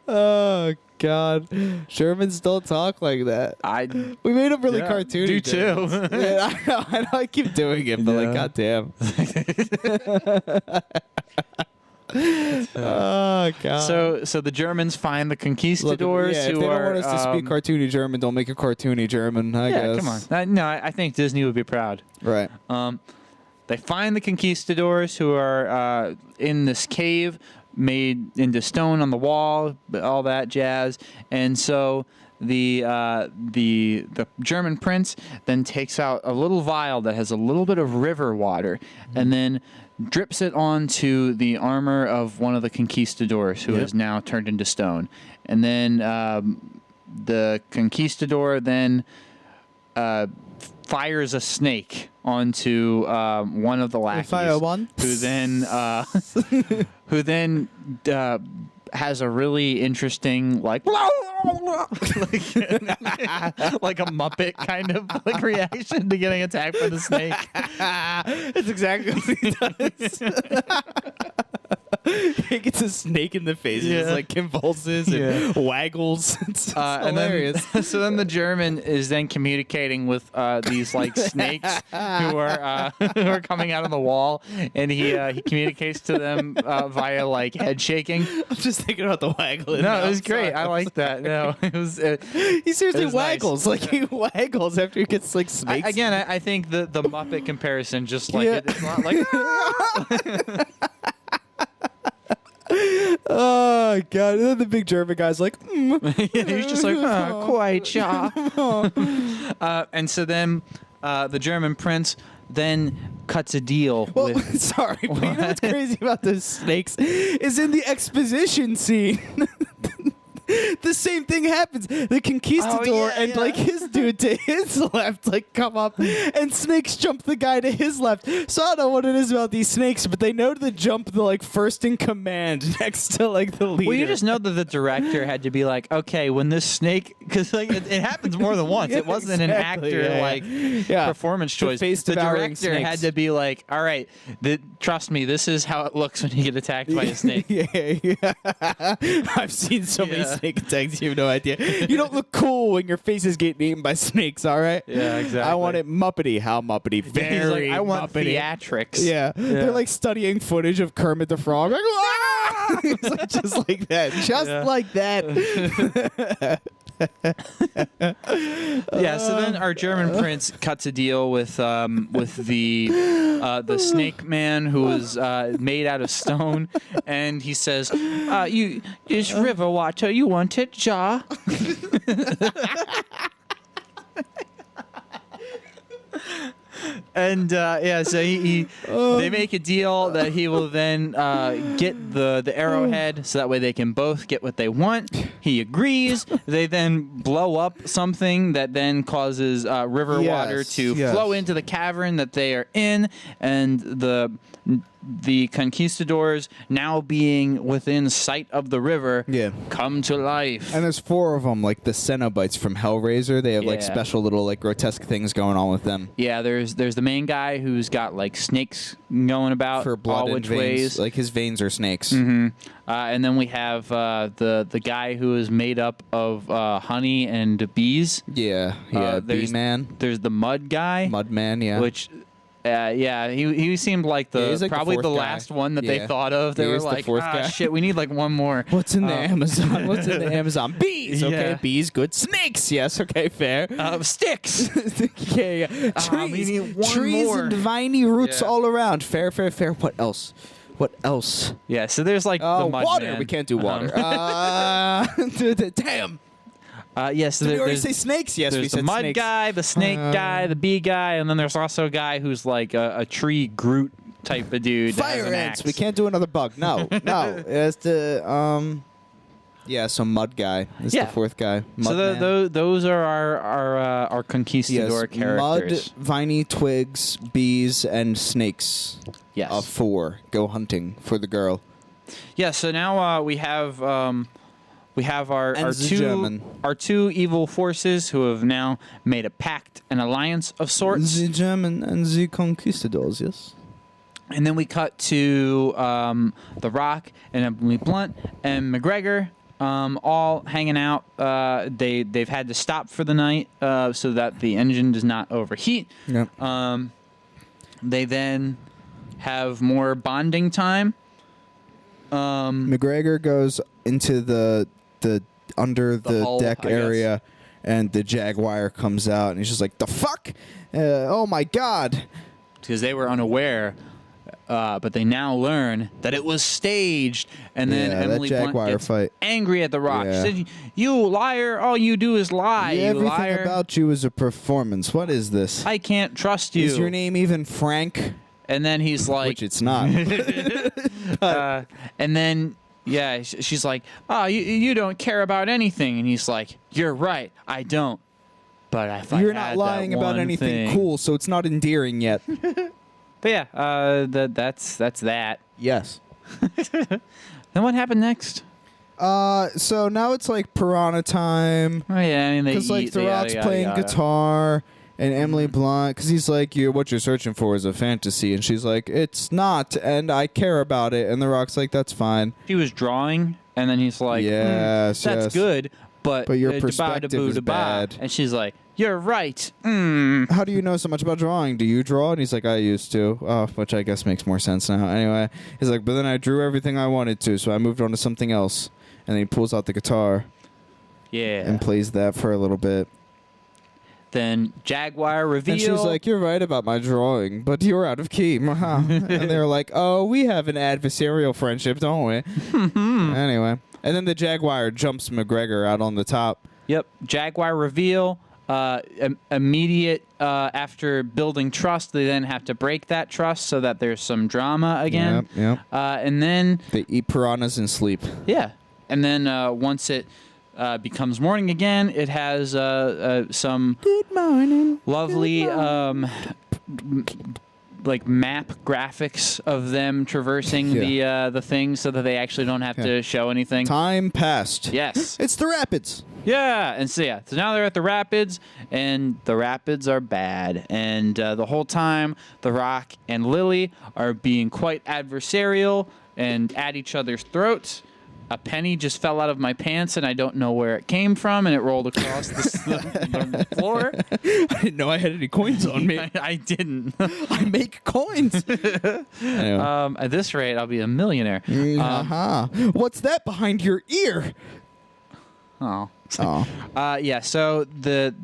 Oh God, Germans don't talk like that. We made them really cartoony. Do too. Yeah, I know. I keep doing it, but like, goddamn. Oh God. So the Germans find the conquistadors if who they don't are. want us to speak cartoony German, don't make a cartoony German. I guess. Come on. No, I think Disney would be proud. Right. They find the conquistadors who are in this cave made into stone on the wall, all that jazz, and so the German prince then takes out a little vial that has a little bit of river water, and then drips it onto the armor of one of the conquistadors who is now turned into stone, and then the conquistador then fires a snake onto one of the lackeys, who then has a really interesting like a Muppet kind of like reaction to getting attacked by the snake. That's exactly what he does. He gets a snake in the face. He just like convulses and waggles. It's hilarious. So then the German is then communicating with these like snakes who are coming out of the wall, and he communicates to them via like head shaking. I'm just thinking about the waggling. No, it was great. I like that. No, it was. He seriously waggles. Nice. Like he waggles after he gets like snakes. I think the Muppet comparison just like it's not like. Oh God! And then the big German guy's like, he's just like, quite, yeah. And so then the German prince then cuts a deal. Sorry, but you know what's crazy about those snakes is in the exposition scene. The same thing happens. The conquistador and like his dude to his left like come up, and snakes jump the guy to his left. So I don't know what it is about these snakes, but they know to jump the like first in command next to like the leader. Well, you just know that the director had to be like, okay, when this snake, because like it happens more than once. It wasn't an actor performance choice. The director snakes had to be like, all right, trust me, this is how it looks when you get attacked by a snake. I've seen so many snake attacks. You have no idea. You don't look cool when your face is getting eaten by snakes. All right. Yeah, exactly. I want it Muppety. How Muppety? Very. I want Muppety. theatrics. Yeah. They're like studying footage of Kermit the Frog. Like, it's like, just like that. Just like that. So then our German prince cuts a deal with the snake man who was made out of stone, and he says, "You this river water, you want it, ja?" And so they make a deal that he will then get the arrowhead, so that way they can both get what they want. He agrees. They then blow up something that then causes river water to flow into the cavern that they are in, and the conquistadors, now being within sight of the river, come to life. And there's 4 of them, like the Cenobites from Hellraiser. They have like special little like grotesque things going on with them. Yeah, there's the main guy who's got like snakes going about for blood all which ways. Like his veins are snakes. Mm-hmm. And then we have the guy who is made up of honey and bees. Yeah, Bee Man. There's the mud guy. Mud Man, yeah. Which he seemed like probably the last one that they thought of. They were like, shit, we need like one more. What's in the Amazon? What's in the Amazon? Bees. Okay, bees. Good. Snakes. Yes. Okay, fair. Sticks. Trees and viney roots all around. Fair. What else? Yeah. So there's like the mud water. Man. We can't do water. Damn. Yes. Did we already say snakes? Yes, we said the mud snakes. guy, the snake guy, the bee guy, and then there's also a guy who's like a tree Groot type of dude. That has Fire an ants. axe. We can't do another bug. No. It's the Yeah, so Mud Guy is the fourth guy. Mud So Man. those are our conquistador characters. Mud, viney twigs, bees, and snakes. Yes. Of 4 go hunting for the girl. Yeah. So now we have our And the German. two evil forces who have now made a pact, an alliance of sorts. The German and the conquistadors, yes. And then we cut to The Rock and Emily Blunt and McGregor. All hanging out. They've had to stop for the night so that the engine does not overheat. Yep. They then have more bonding time. McGregor goes into the under the hull, deck I guess. area, and the Jaguar comes out, and he's just like, "The fuck! Oh my god!" Because they were unaware, but they now learn that it was staged. And then Yeah, that Emily Blunt Jaguar gets fight. angry at The Rock. Yeah. She said, "You liar! All you do is lie. Yeah, you everything liar! about you is a performance. What is this? I can't trust you." Is your name even Frank? And then he's like, Which it's not. and then she's like, "Oh, you don't care about anything." And he's like, "You're right, I don't. But if You're I not had lying that about one anything thing." cool, so it's not endearing yet. But yeah, that's that. Yes. Then what happened next? So now it's like Piranha time. Oh yeah, I mean they Because like eat, The they yada, Rock's yada, playing yada. guitar, and Emily Blunt, because he's like, what you're searching for is a fantasy, and she's like, it's not, and I care about it, and The Rock's like, that's fine. He was drawing, and then he's like, Yes, that's yes. good, but your da-ba, perspective da-boo, is da-ba." bad. And she's like, "You're right." How do you know so much about drawing? Do you draw? And he's like, I used to, which I guess makes more sense now. Anyway, he's like, but then I drew everything I wanted to, so I moved on to something else, and then he pulls out the guitar Yeah. and plays that for a little bit. Then Jaguar reveal. And she's like, you're right about my drawing, but you're out of key. And they're like, oh, we have an adversarial friendship, don't we? Anyway. And then the Jaguar jumps McGregor out on the top. Yep. Jaguar reveal. Immediate after building trust, they then have to break that trust so that there's some drama again. Yep. And then, They eat piranhas and sleep. yeah. And then once it becomes morning again, it has some Good morning. lovely like map graphics of them traversing the thing so that they actually don't have to show anything. Time passed. Yes. It's the rapids. Yeah, and so now they're at the rapids, and the rapids are bad, and the whole time The Rock and Lily are being quite adversarial and at each other's throats. A penny just fell out of my pants, and I don't know where it came from, and it rolled across the floor. I didn't know I had any coins on me. I didn't. I make coins. Anyway. At this rate, I'll be a millionaire. What's that behind your ear? Oh. Oh. Yeah, so the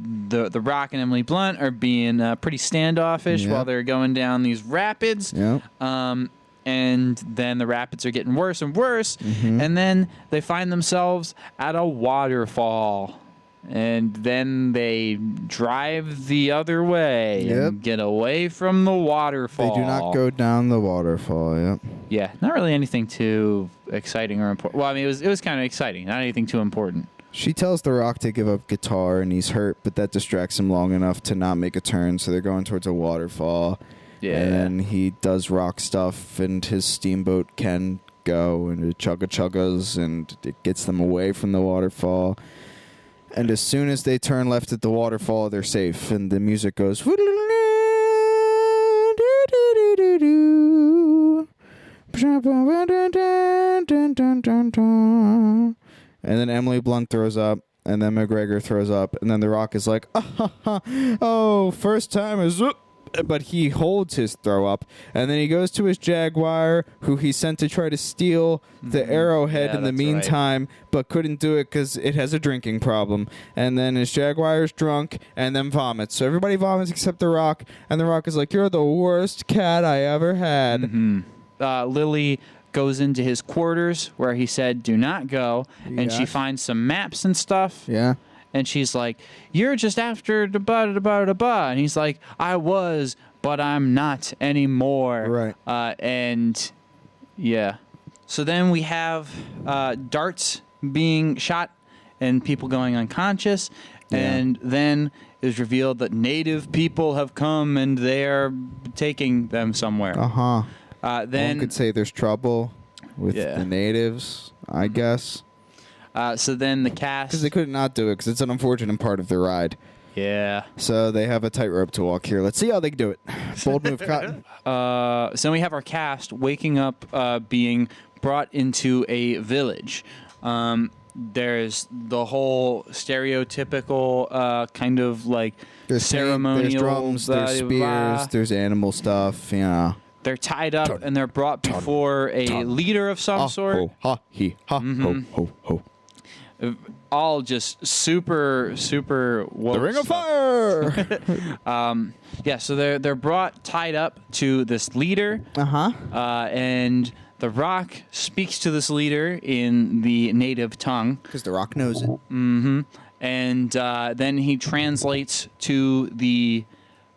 Rock and Emily Blunt are being pretty standoffish Yep. while they're going down these rapids. Yep. And then the rapids are getting worse and worse. Mm-hmm. And then they find themselves at a waterfall. And then they drive the other way and get away from the waterfall. They do not go down the waterfall, yep. Yeah, not really anything too exciting or important. Well, I mean, it was kind of exciting, not anything too important. She tells The Rock to give up guitar, and he's hurt, but that distracts him long enough to not make a turn, so they're going towards a waterfall. Yeah. And then he does rock stuff, and his steamboat can go, and it chugga-chuggas, and it gets them away from the waterfall. And as soon as they turn left at the waterfall, they're safe, and the music goes... And then Emily Blunt throws up, and then McGregor throws up, and then The Rock is like, oh, first time is up. But he holds his throw up, and then he goes to his Jaguar, who he sent to try to steal the arrowhead Yeah, in the that's meantime, but couldn't do it because it has a drinking problem. And then his Jaguar is drunk and then vomits. So everybody vomits except The Rock, and The Rock is like, you're the worst cat I ever had. Lily goes into his quarters where he said do not go, and she Yes. finds some maps and stuff. Yeah. And she's like, you're just after da-ba-da-ba-da-ba. And he's like, I was, but I'm not anymore. Right. And yeah. So then we have darts being shot and people going unconscious. Yeah. And then it is revealed that native people have come and they are taking them somewhere. Then one could say there's trouble with Yeah. the natives, I guess. So then the cast. Because they could not do it because it's an unfortunate part of the ride. Yeah. So they have a tightrope to walk here. Let's see how they do it. Bold move, Cotton. So then we have our cast waking up, being brought into a village. There's the whole stereotypical kind of like There's ceremonial. There's drums, there's spears, there's animal stuff, They're tied up and they're brought before a leader of some sort. Ho, ha, he, ha, ho, ho, ho. All just super woke The Ring of stuff. Fire! Yeah, so they're brought tied up to this leader. And The Rock speaks to this leader in the native tongue. Because The Rock knows it. Mm-hmm. And then he translates to the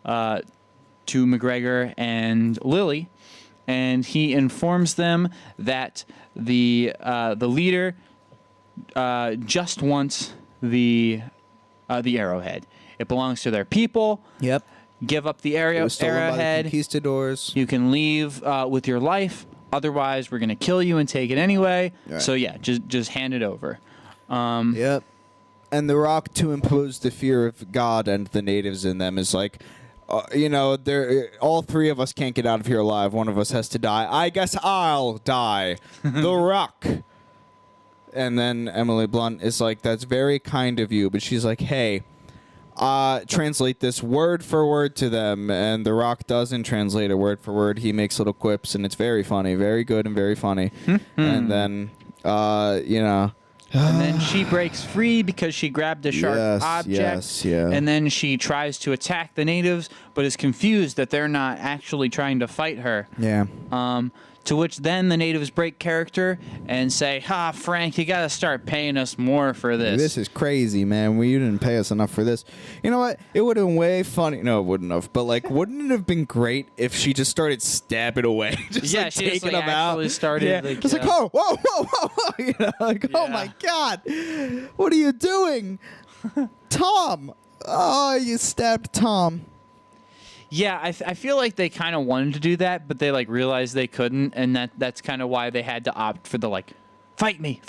to McGregor and Lily, and he informs them that the leader just wants the arrowhead. It belongs to their people. Yep. Give up the It was stolen by the arrowhead. conquistadors. You can leave with your life. Otherwise, we're gonna kill you and take it anyway. Right. So yeah, just hand it over. Yep. And The Rock, to impose the fear of God and the natives in them, is like, all three of us can't get out of here alive. One of us has to die. I guess I'll die. The Rock. And then Emily Blunt is like, that's very kind of you. But she's like, hey, translate this word for word to them. And The Rock doesn't translate it word for word. He makes little quips, and it's very funny. Very good and very funny. And then, And then she breaks free because she grabbed a sharp object. Yes, yeah. And then she tries to attack the natives, but is confused that they're not actually trying to fight her. Yeah. To which then the natives break character and say, Frank, you got to start paying us more for this. This is crazy, man. You didn't pay us enough for this. You know what? It would have been way funny. No, it wouldn't have. But, wouldn't it have been great if she just started stabbing away? She taking just, them out. actually started. Yeah. It's whoa, whoa, whoa, whoa. Oh, my God. What are you doing? Tom. Oh, you stabbed Tom. Yeah, I feel like they kind of wanted to do that, but they realized they couldn't, and that's kind of why they had to opt for the fight me.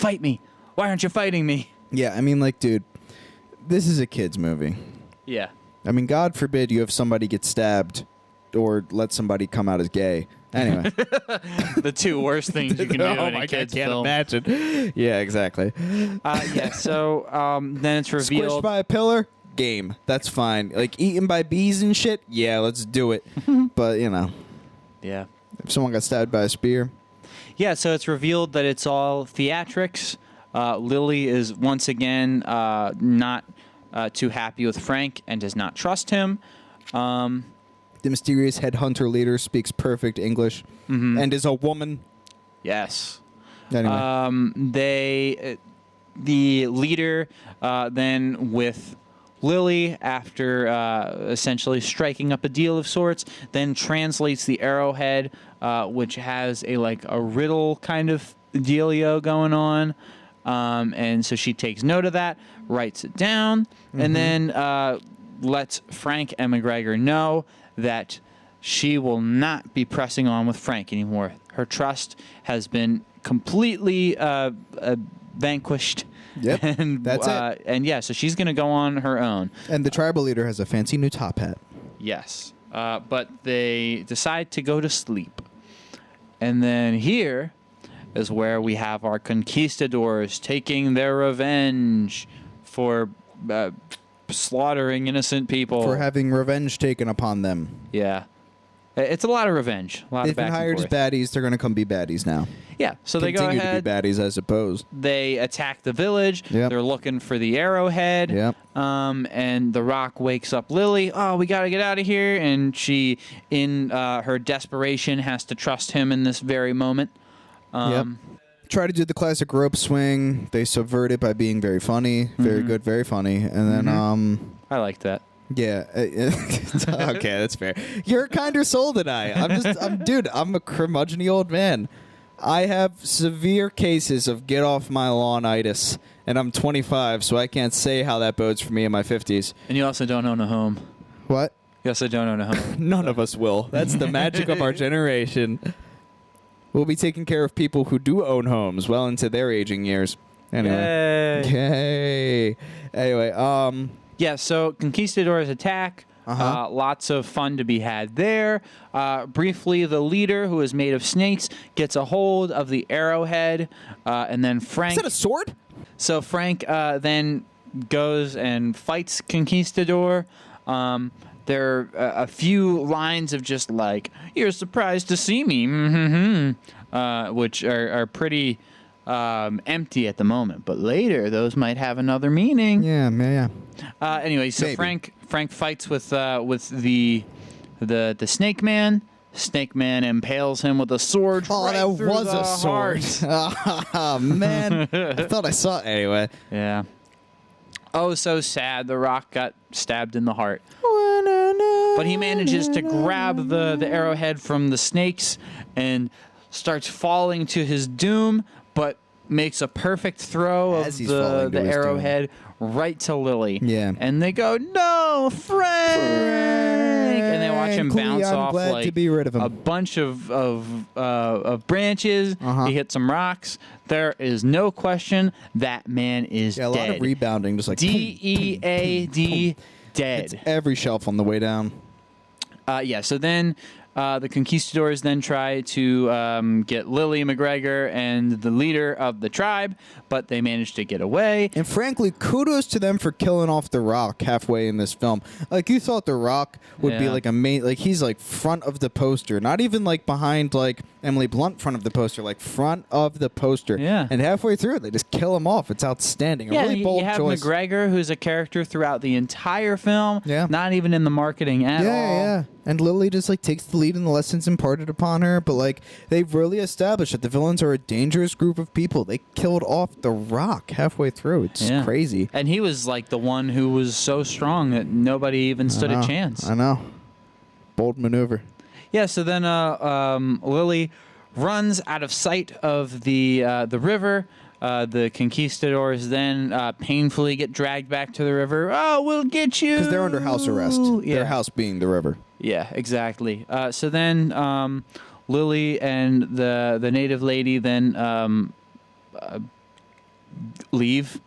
Why aren't you fighting me? Yeah, I mean, dude, this is a kids movie. Yeah. I mean, God forbid you have somebody get stabbed or let somebody come out as gay. Anyway, the two worst things you can do in a kid's film. I can't imagine. Yeah, exactly. So then it's revealed. Squished by a pillar. Game. That's fine. Eaten by bees and shit. Yeah, let's do it. But Yeah. if someone got stabbed by a spear. Yeah, so it's revealed that it's all theatrics. Lily is once again not too happy with Frank and does not trust him. The mysterious headhunter leader speaks perfect English and is a woman. Yes. Anyway. The leader then with Lily, after essentially striking up a deal of sorts, then translates the arrowhead, which has a riddle kind of dealio going on. And so she takes note of that, writes it down, and then lets Frank and McGregor know that she will not be pressing on with Frank anymore. Her trust has been completely vanquished. Yep, and that's it. And yeah, so she's going to go on her own. And the tribal leader has a fancy new top hat. Yes. But they decide to go to sleep. And then here is where we have our conquistadors taking their revenge for slaughtering innocent people. For having revenge taken upon them. Yeah. It's a lot of revenge. A lot They've of back been hired as and forth. baddies. They're going to come be baddies now. Yeah, so they go Continue ahead. to be baddies, I suppose. They attack the village. Yep. They're looking for the arrowhead. Yep. And The Rock wakes up Lily. Oh, we got to get out of here. And she, in her desperation, has to trust him in this very moment. Yep. Try to do the classic rope swing. They subvert it by being very funny. Very good, very funny. And then, I like that. Yeah. Okay, that's fair. You're a kinder soul than I. I'm a curmudgeon-y old man. I have severe cases of get off my lawn-itis, and I'm 25, so I can't say how that bodes for me in my 50s. And you also don't own a home. What? You also don't own a home. None of us will. That's the magic of our generation. We'll be taking care of people who do own homes well into their aging years. Anyway. Yay. Anyway, Yeah, so conquistadors attack. Lots of fun to be had there. Briefly, the leader, who is made of snakes, gets a hold of the arrowhead, and then Frank... Is that a sword? So Frank then goes and fights Conquistador. There are a few lines of just like, "You're surprised to see me," which are pretty empty at the moment. But later, those might have another meaning. Yeah, man. Anyway, so Maybe. Frank fights with the Snake Man. Snake Man impales him with a sword. Oh, right that through was the a sword. heart. Oh, man. I thought I saw it anyway. Yeah. Oh, so sad. The Rock got stabbed in the heart. But he manages to grab the arrowhead from the snakes and starts falling to his doom, but makes a perfect throw As of he's falling the to his arrowhead right to Lily. Yeah. And they go, "No, Frank!" And they watch him bounce I'm off glad like to be rid of him. a bunch of branches. Uh-huh. He hits some rocks. There is no question that man is Yeah, a lot dead. of rebounding, just like DEAD, dead. It's every shelf on the way down. Yeah, so then the conquistadors then try to get Lily McGregor and the leader of the tribe, but they manage to get away. And frankly, kudos to them for killing off The Rock halfway in this film. Like, you thought The Rock would be Yeah. like a main, like he's like front of the poster, not even like behind like Emily Blunt front of the poster, like front of the poster. Yeah. And halfway through, they just kill him off. It's outstanding. Yeah, a really bold you have choice. McGregor, who's a character throughout the entire film, Yeah. not even in the marketing at all. Yeah. And Lily just like takes the lead in the lessons imparted upon her, but like they've really established that the villains are a dangerous group of people. They killed off The Rock halfway through. It's crazy. And he was like the one who was so strong that nobody even stood a chance. I know. Bold maneuver. Yeah, so then Lily runs out of sight of the river. The conquistadors then painfully get dragged back to the river. "Oh, we'll get you!" Because they're under house arrest. Yeah. Their house being the river. Yeah, exactly. So then Lily and the native lady then leave.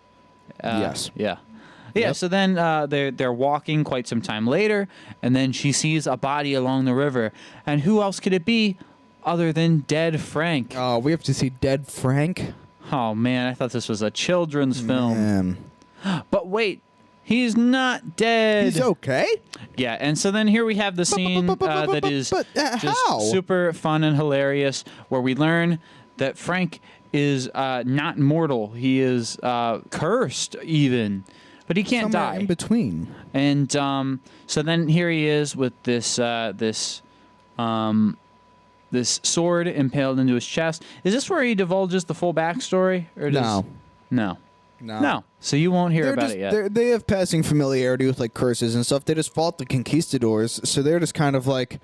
Yes. Yeah. Yeah, Yep. so then they're walking quite some time later, and then she sees a body along the river. And who else could it be other than dead Frank? Oh, we have to see dead Frank. Oh, man, I thought this was a children's film. Man. But wait, he's not dead. He's okay? Yeah, and so then here we have the scene that is just how? super fun and hilarious, where we learn that Frank is not mortal. He is cursed, even. But he can't Somewhere die. in between. And so then here he is with this sword impaled into his chest. Is this where he divulges the full backstory? Or does, No. No. So you won't hear about it yet. They have passing familiarity with like curses and stuff. They just fought the conquistadors, so they're just kind of like,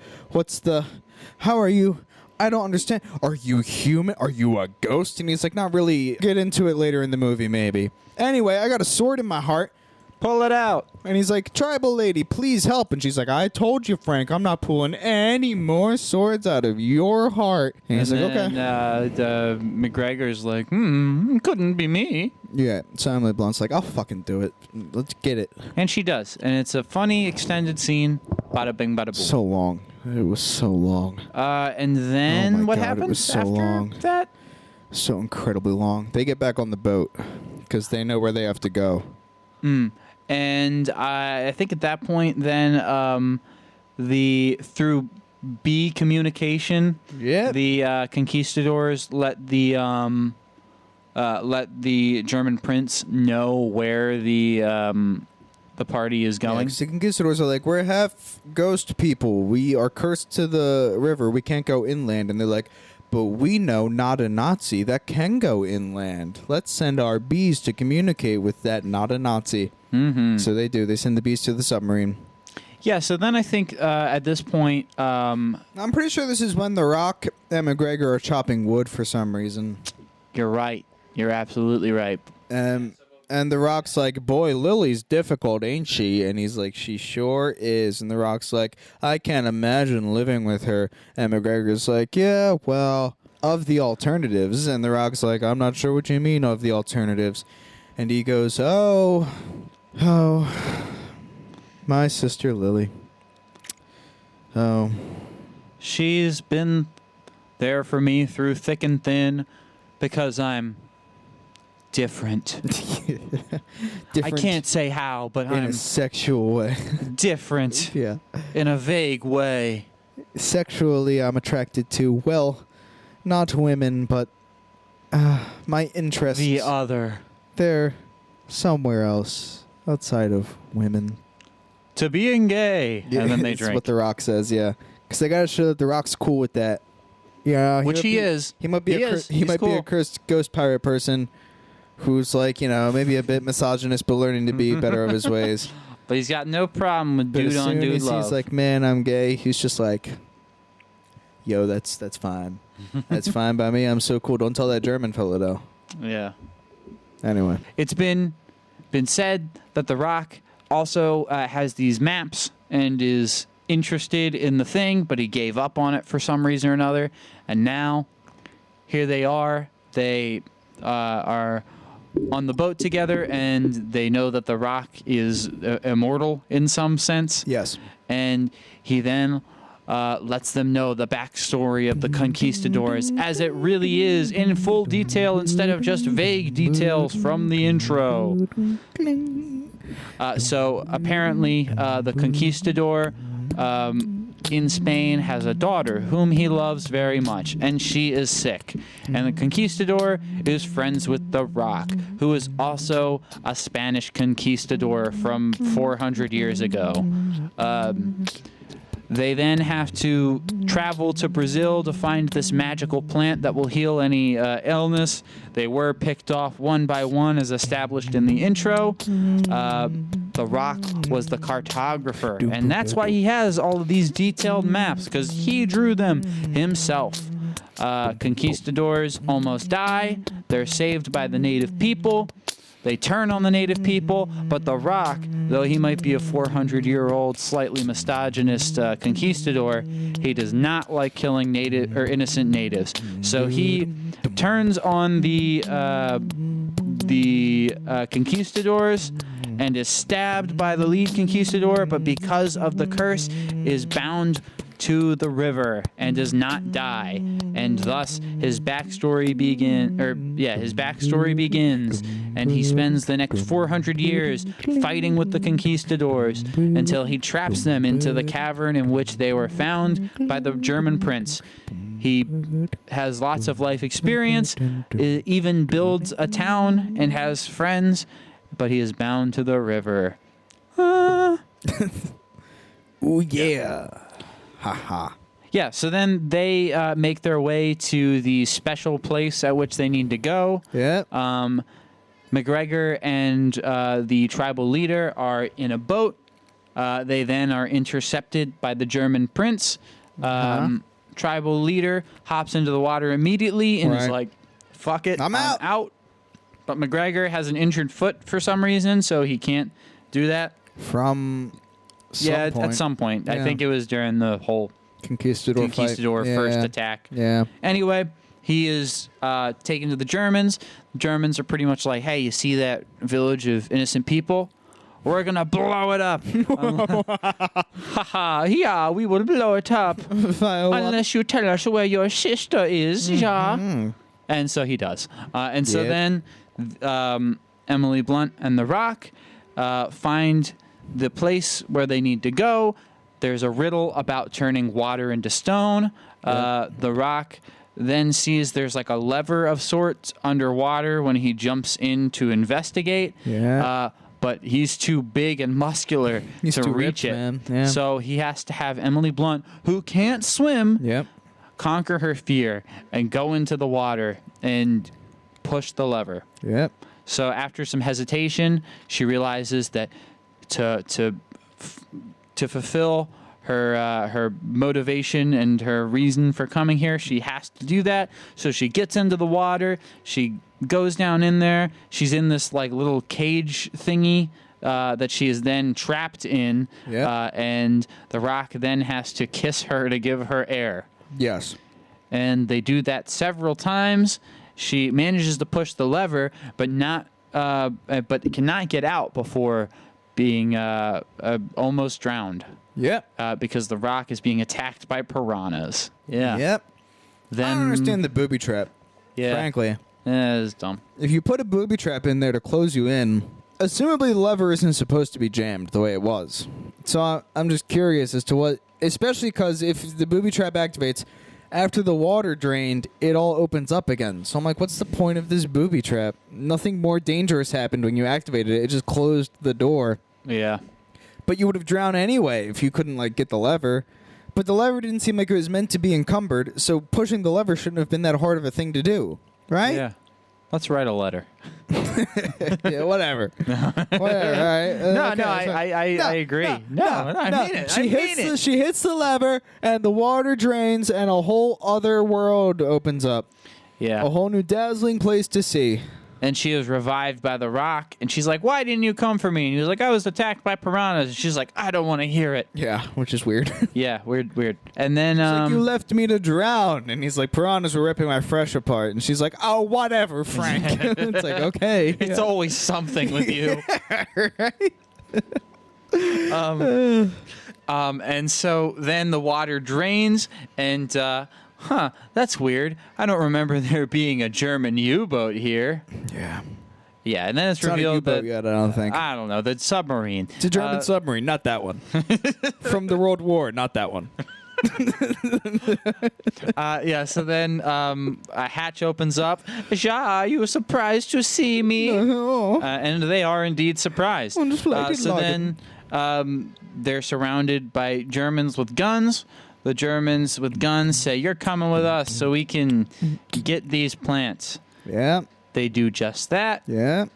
how are you? I don't understand. Are you human? Are you a ghost? And he's like, not really. Get into it later in the movie, maybe. Anyway, I got a sword in my heart. Pull it out. And he's like, tribal lady, please help. And she's like, I told you, Frank, I'm not pulling any more swords out of your heart. And he's like, okay. The McGregor's like, couldn't be me. Yeah, so Emily Blunt's like, I'll fucking do it. Let's get it. And she does. And it's a funny extended scene. Bada bing, bada boom. So long. It was so long. And then Oh my what God, it happens was so after long. that? So incredibly long. They get back on the boat because they know where they have to go. And I think at that point, then through B communication, the conquistadors let the German prince know where the party is going. Because the conquistadors are like, we're half ghost people. We are cursed to the river. We can't go inland. And they're like, but we know not a Nazi that can go inland. Let's send our bees to communicate with that not a Nazi. Mm-hmm. So they do. They send the bees to the submarine. Yeah, so then I think at this point... I'm pretty sure this is when The Rock and McGregor are chopping wood for some reason. You're right. You're absolutely right. And The Rock's like, boy, Lily's difficult, ain't she? And he's like, she sure is. And The Rock's like, I can't imagine living with her. And McGregor's like, yeah, well, of the alternatives. And The Rock's like, I'm not sure what you mean of the alternatives. And he goes, oh, my sister Lily. Oh. She's been there for me through thick and thin because I'm different. I can't say how, but in I'm a sexual way. different. Yeah. In a vague way. Sexually, I'm attracted to, well, not women, but my interests. The other. They're somewhere else outside of women. To being gay. Yeah, And then they that's drink. what The Rock says, yeah. Because they got to show that The Rock's cool with that. Yeah, Which he is. He might be He's be cool. a cursed ghost pirate person who's like, maybe a bit misogynist, but learning to be better of his ways. But he's got no problem with But dude as on soon dude as love. he's like, man, I'm gay, he's just like, yo, that's fine. That's fine by me. I'm so cool. Don't tell that German fellow, though. Yeah. Anyway. It's been said that The Rock also has these maps and is interested in the thing, but he gave up on it for some reason or another. And now, here they are. They are on the boat together, and they know that The Rock is immortal in some sense. Yes. And he then lets them know the backstory of the conquistadors as it really is in full detail instead of just vague details from the intro. So apparently the conquistador in Spain has a daughter whom he loves very much, and she is sick. And the conquistador is friends with The Rock, who is also a Spanish conquistador from 400 years ago. They then have to travel to Brazil to find this magical plant that will heal any illness. They were picked off one by one as established in the intro. The Rock was the cartographer, and that's why he has all of these detailed maps, because he drew them himself. Conquistadors almost die. They're saved by the native people. They turn on the native people, but The Rock, though he might be a 400-year-old, slightly misogynist conquistador, he does not like killing native or innocent natives. So he turns on the conquistadors and is stabbed by the lead conquistador, but because of the curse, is bound to the river and does not die, and thus his backstory begins, and he spends the next 400 years fighting with the conquistadors until he traps them into the cavern in which they were found by the German prince. He has lots of life experience, even builds a town and has friends, but he is bound to the river. Ooh, yeah. Haha. Yeah, so then they make their way to the special place at which they need to go. Yeah. McGregor and the tribal leader are in a boat. They then are intercepted by the German prince. Tribal leader hops into the water immediately and is like, fuck it, I'm out. But McGregor has an injured foot for some reason, so he can't do that. At some point. Yeah. I think it was during the whole Conquistador first attack. Yeah. Anyway, he is taken to the Germans. The Germans are pretty much like, hey, you see that village of innocent people? We're going to blow it up. Haha, yeah, we will blow it up. Unless you tell us where your sister is, yeah. And so he does. And so then Emily Blunt and The Rock find the place where they need to go. There's a riddle about turning water into stone. The Rock then sees there's like a lever of sorts underwater when he jumps in to investigate. Yeah. But he's too big and muscular to reach it. man. Yeah. So he has to have Emily Blunt, who can't swim, conquer her fear and go into the water and push the lever. Yep. So after some hesitation, she realizes that to fulfill her motivation and her reason for coming here, she has to do that. So she gets into the water. She goes down in there. She's in this like little cage thingy that she is then trapped in. Yep. And the Rock then has to kiss her to give her air. Yes. And they do that several times. She manages to push the lever, but cannot get out before being almost drowned. Yep. Because the Rock is being attacked by piranhas. Yeah. Yep. Then, I don't understand the booby trap. Yeah. Frankly, it's dumb. if you put a booby trap in there to close you in, assumably the lever isn't supposed to be jammed the way it was. So I'm just curious as to what, especially because if the booby trap activates after the water drained, it all opens up again. So I'm like, what's the point of this booby trap? Nothing more dangerous happened when you activated it. It just closed the door. Yeah. But you would have drowned anyway if you couldn't like get the lever. But the lever didn't seem like it was meant to be encumbered, so pushing the lever shouldn't have been that hard of a thing to do, right? Yeah. Let's write a letter. Yeah, whatever. Whatever. All right. I agree. I mean it. She hits the lever, and the water drains, and a whole other world opens up. Yeah. A whole new dazzling place to see. And she was revived by the Rock, and she's like, "Why didn't you come for me?" And he was like, "I was attacked by piranhas." And she's like, "I don't want to hear it." Yeah, which is weird. Yeah, weird. And then She's like, you left me to drown. And he's like, piranhas were ripping my flesh apart. And she's like, oh, whatever, Frank. It's like, okay. it's always something with you. Right? And so then the water drains, and that's weird. I don't remember there being a German U-boat here. Yeah. Yeah, and then it's It's not a revealed U-boat that yet, I don't think. I don't know, the submarine. It's a German submarine, not that one. From the World War, not that one. Yeah, so then a hatch opens up. Ja, you were surprised to see me. And they are indeed surprised. So then they're surrounded by Germans with guns. The Germans with guns say, "You're coming with us so we can get these plants." Yeah. They do just that. Yeah.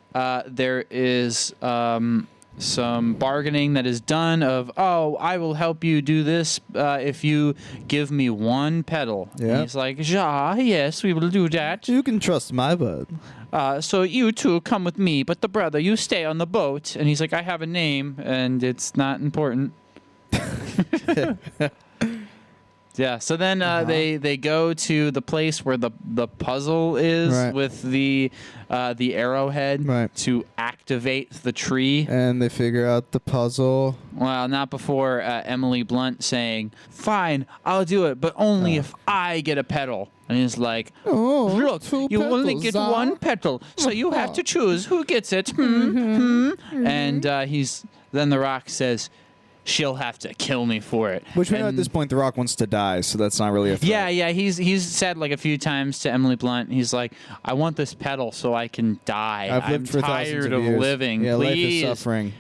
There is some bargaining that is done of, "Oh, I will help you do this if you give me one petal." Yeah. And he's like, "Ja, yes, we will do that. You can trust my word. So you two come with me, but the brother, you stay on the boat." And he's like, "I have a name, and it's not important." Yeah, so then they go to the place where the puzzle is with the arrowhead to activate the tree. And they figure out the puzzle. Well, not before Emily Blunt saying, "Fine, I'll do it, but only if I get a petal." And he's like, "Look, you only get one petal, so you have to choose who gets it." And then the Rock says, "She'll have to kill me for it." Which we know at this point, The Rock wants to die, so that's not really a threat. Yeah. He's said like a few times to Emily Blunt. He's like, "I want this petal so I can die. I've lived for thousands tired of of years. living. Yeah, Please." life is suffering.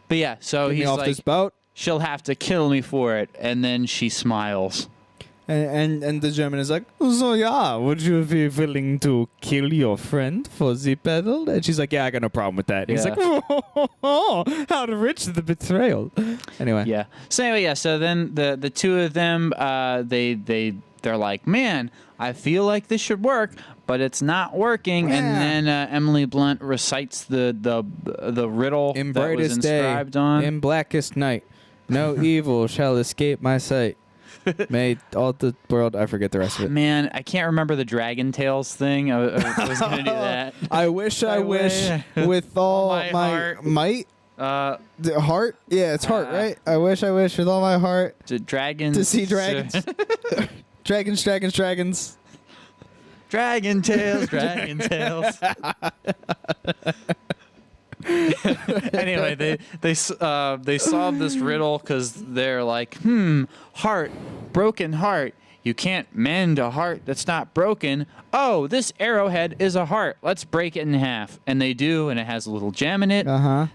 But yeah, so Get me he's off like, this boat. "She'll have to kill me for it," and then she smiles. And the German is like, "So yeah, would you be willing to kill your friend for the petal?" And she's like, "Yeah, I got no problem with that." And he's like, "Oh, how rich the betrayal." Anyway. Yeah. So anyway, yeah. So then the two of them, they're like, "Man, I feel like this should work, but it's not working." Yeah. And then Emily Blunt recites the riddle In that was brightest inscribed day, on. in blackest night, no evil shall escape my sight. May all the world, I forget the rest of it. Man, I can't remember the Dragon Tales thing. I was going to do that. I wish with all my heart. might. The heart? Yeah, it's heart, right? I wish with all my heart Dragons. to see dragons. Dragons. Dragon Tales. Anyway, they solve this riddle because they're like, heart, broken heart. You can't mend a heart that's not broken. Oh, this arrowhead is a heart. Let's break it in half. And they do, and it has a little gem in it.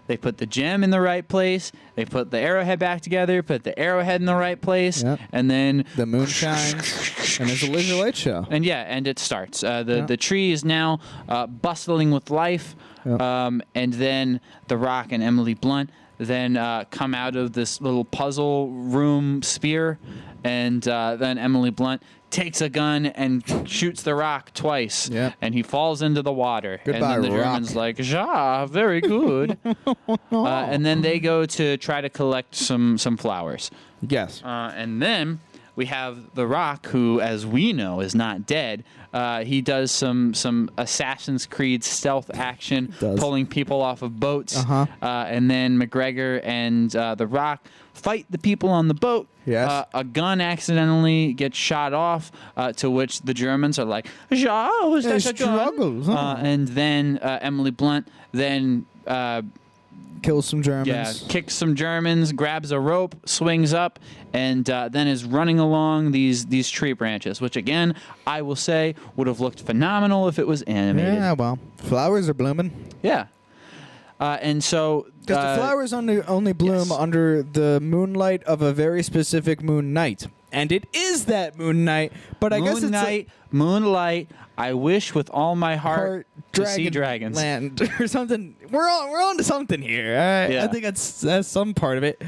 They put the gem in the right place. They put the arrowhead back together, put the arrowhead in the right place, and then the moon shines. And there's a laser light show. And and it starts. The tree is now bustling with life. Yep. And then The Rock and Emily Blunt then come out of this little puzzle room sphere, and then Emily Blunt takes a gun and shoots The Rock twice, and he falls into the water. Goodbye, and then the Rock. German's like, "Ja, very good." And then they go to try to collect some flowers. Yes. And then we have The Rock, who, as we know, is not dead. He does some Assassin's Creed stealth action, pulling people off of boats. And then McGregor and The Rock fight the people on the boat. Yes. A gun accidentally gets shot off, to which the Germans are like, "Ja, was that a gun?" Struggles, huh? And then Emily Blunt then... Kill some Germans. kicks some Germans, grabs a rope, swings up, and then is running along these tree branches, which, again, I will say would have looked phenomenal if it was animated. Yeah, well, flowers are blooming. Yeah. And so... Because the flowers only bloom under the moonlight of a very specific moon night. And it is that moon night, but I guess it's moonlight, I wish with all my heart to see dragons. Land or something. We're on to something here. I think that's some part of it.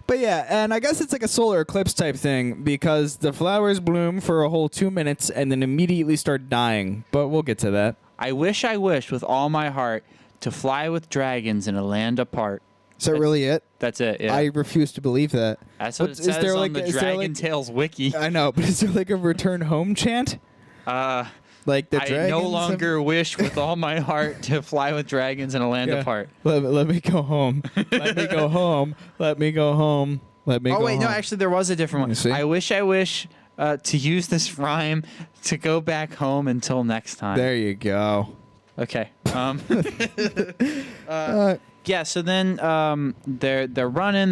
But yeah, and I guess it's like a solar eclipse type thing because the flowers bloom for a whole 2 minutes and then immediately start dying. But we'll get to that. I wish with all my heart to fly with dragons in a land apart. Is that really it? That's it, yeah. I refuse to believe that. That's what it says on the Dragon Tales wiki. I know, but is there like a return home chant? Like the dragons? I no longer wish with all my heart to fly with dragons in a land apart. Let me go home. Let me go home. Let me go home. Let me go home. Oh, wait, no, actually, there was a different one. See? I wish to use this rhyme to go back home until next time. There you go. Okay. Yeah, so then they're running,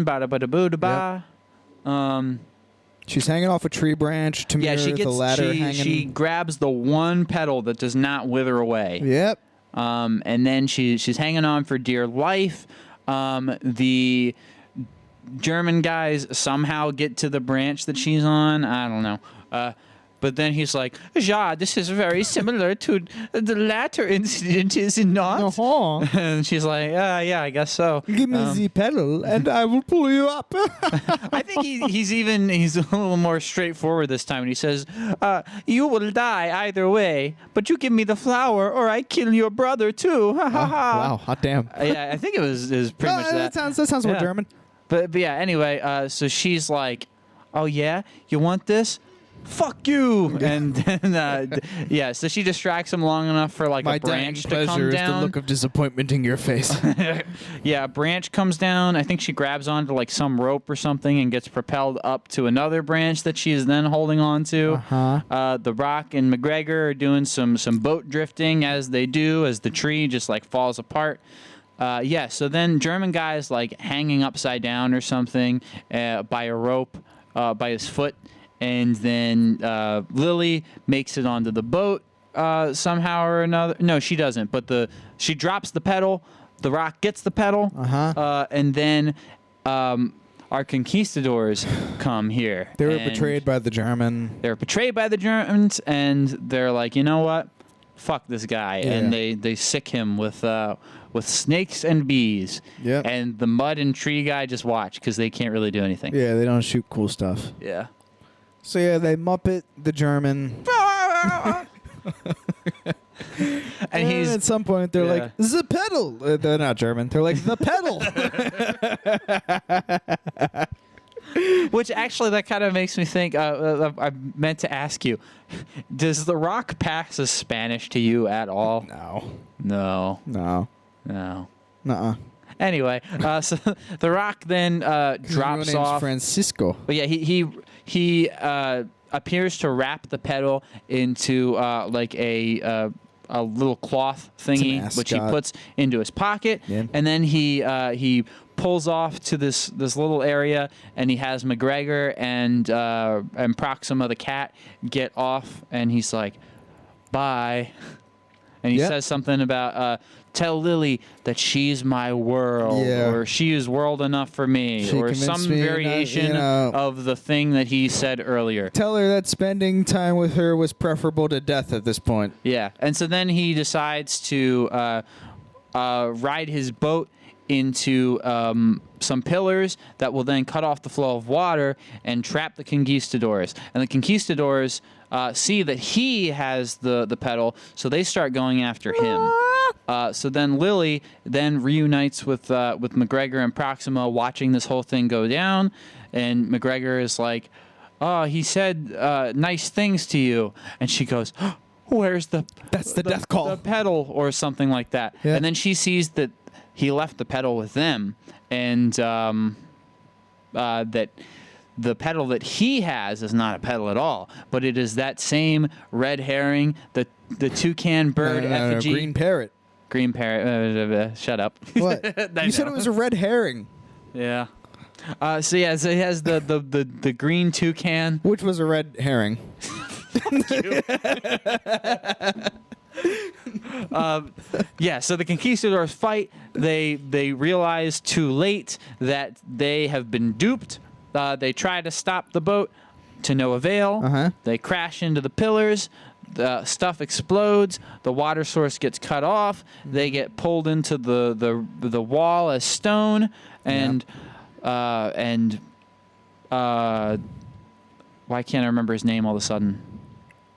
bada bada boo da ba. She's hanging off a tree branch. Tamir, the ladder hanging. She grabs the one petal that does not wither away. Yep. And then she's hanging on for dear life. The German guys somehow get to the branch that she's on. I don't know. But then he's like, "Ja, this is very similar to the latter incident, is it not?" And she's like, "Yeah, I guess so." Give me the pedal, and I will pull you up. I think he's a little more straightforward this time, and he says, "You will die either way, but you give me the flower, or I kill your brother too." Wow, hot damn. Yeah, I think it was pretty much that. That sounds more German. But yeah, anyway, so she's like, "Oh yeah, you want this? Fuck you!" And then, so she distracts him long enough for like a branch to come down. My pleasure is the look of disappointment in your face. Yeah, a branch comes down. I think she grabs onto like some rope or something and gets propelled up to another branch that she is then holding on to. The Rock and McGregor are doing some boat drifting as they do, as the tree just like falls apart. So then German guy's like hanging upside down or something by a rope by his foot. And then Lily makes it onto the boat somehow or another. No, she doesn't. But she drops the pedal. The Rock gets the pedal. And then our conquistadors come here. They were betrayed by the German. They were betrayed by the Germans, and they're like, you know what? Fuck this guy. Yeah. And they sick him with snakes and bees. Yep. And the mud and tree guy just watch because they can't really do anything. Yeah, they don't shoot cool stuff. Yeah. So yeah, they Muppet the German. And at some point they're like, the pedal. They're not German. They're like, the pedal. Which actually, that kind of makes me think, I meant to ask you, does The Rock pass as Spanish to you at all? No. Nuh-uh. Anyway, so The Rock then drops his off. Francisco. But yeah, he appears to wrap the pedal into like a little cloth thingy, which he puts into his pocket, and then he pulls off to this little area, and he has McGregor and Proxima the cat get off, and he's like, "Bye." and he Yep. says something about tell Lily that she's my world, Yeah. or she is world enough for me, She or convinced some me, variation of the thing that he said earlier. Tell her that spending time with her was preferable to death at this point. Yeah, and so then he decides to ride his boat into some pillars that will then cut off the flow of water and trap the conquistadors. And the conquistadors see that he has the pedal, so they start going after him. So then Lily then reunites with McGregor and Proxima, watching this whole thing go down. And McGregor is like, "Oh, he said nice things to you," and she goes, "Where's That's the death call. the pedal," or something like that. Yeah. And then she sees that he left the pedal with them, and that the pedal that he has is not a pedal at all, but it is that same red herring, the toucan bird effigy. Green parrot. Green parrot. Shut up. What? I You said know. it was a red herring, Yeah. So he has the green toucan. which was a red herring. Yeah, so the conquistadors fight. They realize too late that they have been duped. They try to stop the boat to no avail. Uh-huh. They crash into the pillars. The stuff explodes. The water source gets cut off. They get pulled into the wall as stone, and why can't I remember his name all of a sudden?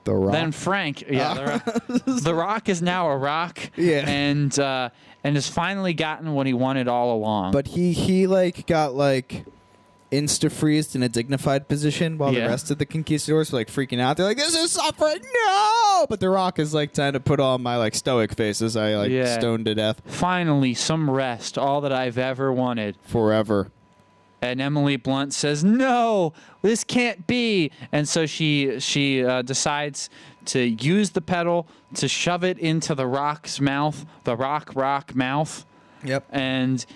The Rock. Then Frank, the Rock is now a rock, Yeah. and has finally gotten what he wanted all along. But he like got like insta-freezed in a dignified position while Yeah. the rest of the conquistadors were like freaking out. They're like, "This is suffering, no!" But the Rock is like trying to put on my like stoic faces. I like Yeah. stoned to death Finally, some rest, all that I've ever wanted. forever. And Emily Blunt says, "No, this can't be." And so she decides to use the pedal to shove it into the Rock's mouth, the rock mouth. Yep. And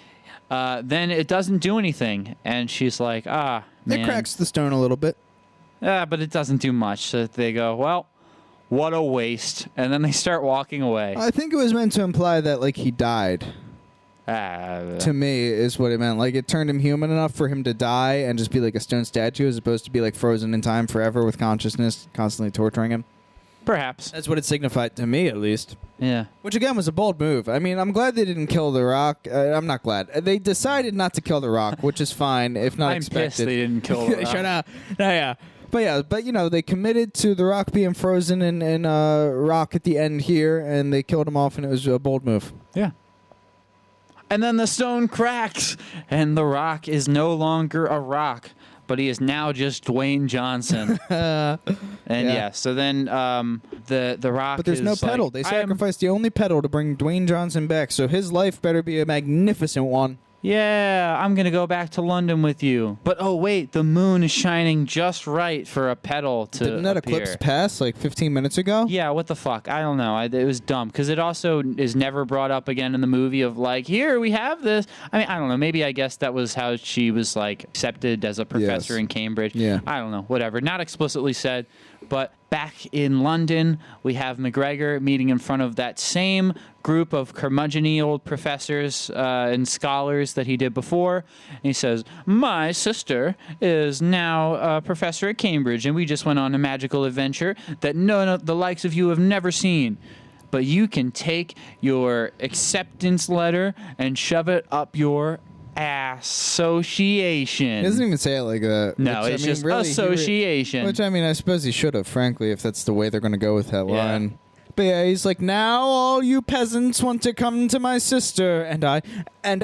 then it doesn't do anything. And she's like, man. It cracks the stone a little bit. But it doesn't do much. So they go, well, what a waste. And then they start walking away. I think it was meant to imply that like he died. To me, is what it meant. Like it turned him human enough for him to die and just be like a stone statue, as opposed to be like frozen in time forever with consciousness constantly torturing him. Perhaps. That's what it signified to me, at least. Yeah. Which again was a bold move. I mean, I'm glad they didn't kill the Rock. I'm not glad they decided not to kill the Rock, which is fine if not I'm expected. pissed they didn't kill the Rock. Shut up. No, yeah. But you know, they committed to the Rock being frozen in Rock at the end here, and they killed him off, and it was a bold move. Yeah. And then the stone cracks, and the Rock is no longer a rock, but he is now just Dwayne Johnson. So then the Rock. But there's is no like, pedal. They sacrificed the only pedal to bring Dwayne Johnson back, so his life better be a magnificent one. Yeah, I'm gonna go back to London with you. But oh wait, the moon is shining just right for a pedal to Didn't that appear. eclipse pass like 15 minutes ago? Yeah, what the fuck? I don't know. It was dumb because it also is never brought up again in the movie of like, here we have this. I mean, I don't know. Maybe I guess that was how she was like accepted as a professor Yes. in Cambridge. Yeah. I don't know. Whatever. Not explicitly said, but back in London, we have McGregor meeting in front of that same group of curmudgeon-y old professors and scholars that he did before. And he says, my sister is now a professor at Cambridge, and we just went on a magical adventure that none of the likes of you have never seen. But you can take your acceptance letter and shove it up your association. He doesn't even say it like that. No, which, it's I mean, just really, association. Which, I mean, I suppose he should have, frankly, if that's the way they're going to go with that Yeah. line. But yeah, he's like, now all you peasants want to come to my sister and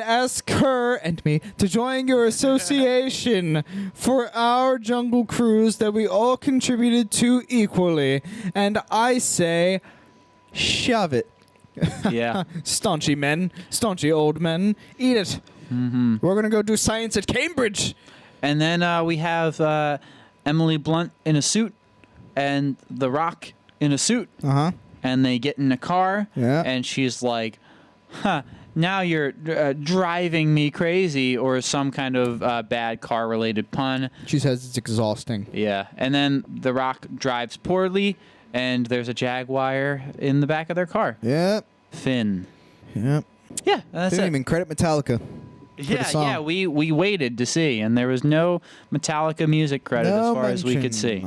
ask her and me to join your association for our jungle cruise that we all contributed to equally. And I say, shove it. Yeah. Staunchy men, staunchy old men, eat it. Mm-hmm. We're going to go do science at Cambridge. And then we have Emily Blunt in a suit and The Rock in a suit. Uh-huh. And they get in a car, Yeah. and she's like, now you're driving me crazy, or some kind of bad car-related pun. She says it's exhausting. Yeah. And then The Rock drives poorly, and there's a jaguar in the back of their car. Yep. Finn. Yep. Yeah, that's They didn't it. even credit Metallica. Yeah, song. yeah. We waited to see, and there was no Metallica music credit as far as we could see.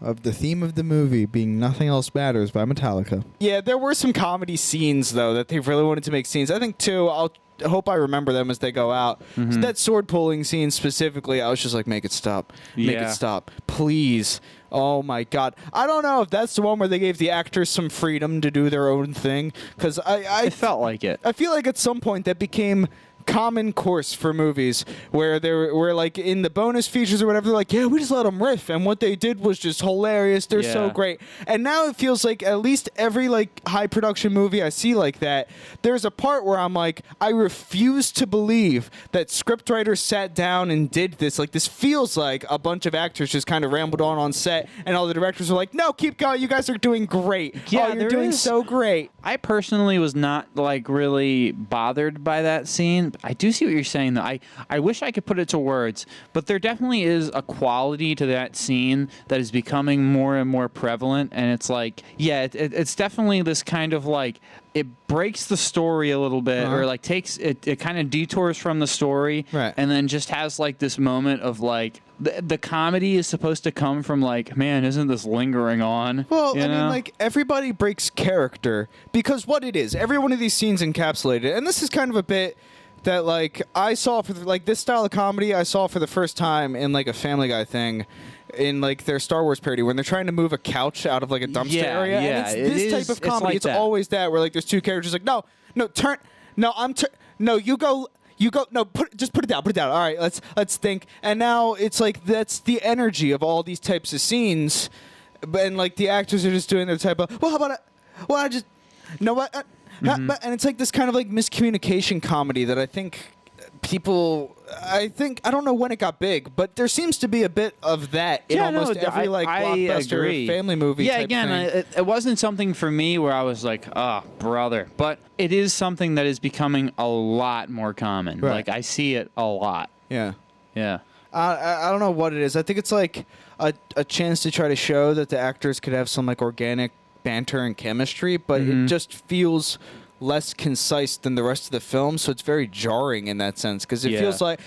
Of the theme of the movie being Nothing Else Matters by Metallica. Yeah, there were some comedy scenes, though, that they really wanted to make scenes. I think, too, I hope I remember them as they go out. So that sword pulling scene specifically, I was just like, make it stop. Make it stop. Please. Oh, my God. I don't know if that's the one where they gave the actors some freedom to do their own thing. Because It felt like it. I feel like at some point that became common course for movies where they were like in the bonus features or whatever, they're like, yeah, we just let them riff, and what they did was just hilarious. They're so great. And now it feels like at least every like high production movie I see like that, there's a part where I'm like, I refuse to believe that scriptwriters sat down and did this. Like, this feels like a bunch of actors just kind of rambled on set, and all the directors were like, no, keep going, you guys are doing great. Yeah, you're doing so great. I personally was not like really bothered by that scene. I do see what you're saying, though. I wish I could put it to words, but there definitely is a quality to that scene that is becoming more and more prevalent. And it's like, yeah, it's definitely this kind of like, it breaks the story a little bit, or like takes it kind of detours from the story, right, and then just has like this moment of like the comedy is supposed to come from like, man, isn't this lingering on? Well, I mean, like, everybody breaks character because what it is, every one of these scenes encapsulated, and this is kind of a bit that like I saw for like this style of comedy I saw for the first time in like a Family Guy thing. In like their Star Wars parody, when they're trying to move a couch out of like a dumpster area, and it's this type of comedy. It's always that where like there's two characters like, no, you go, no, just put it down. All right, let's think. And now it's like that's the energy of all these types of scenes, and like the actors are just doing their type of, well, how about it? Well, I just, no, what? And it's like this kind of like miscommunication comedy that I think people, I don't know when it got big, but there seems to be a bit of that in almost every like blockbuster family movie. Yeah, again, it wasn't something for me where I was like, oh, brother. But it is something that is becoming a lot more common. Right. Like, I see it a lot. Yeah. Yeah. I don't know what it is. I think it's like a chance to try to show that the actors could have some like organic banter and chemistry, but it just feels less concise than the rest of the film, so it's very jarring in that sense, because it feels like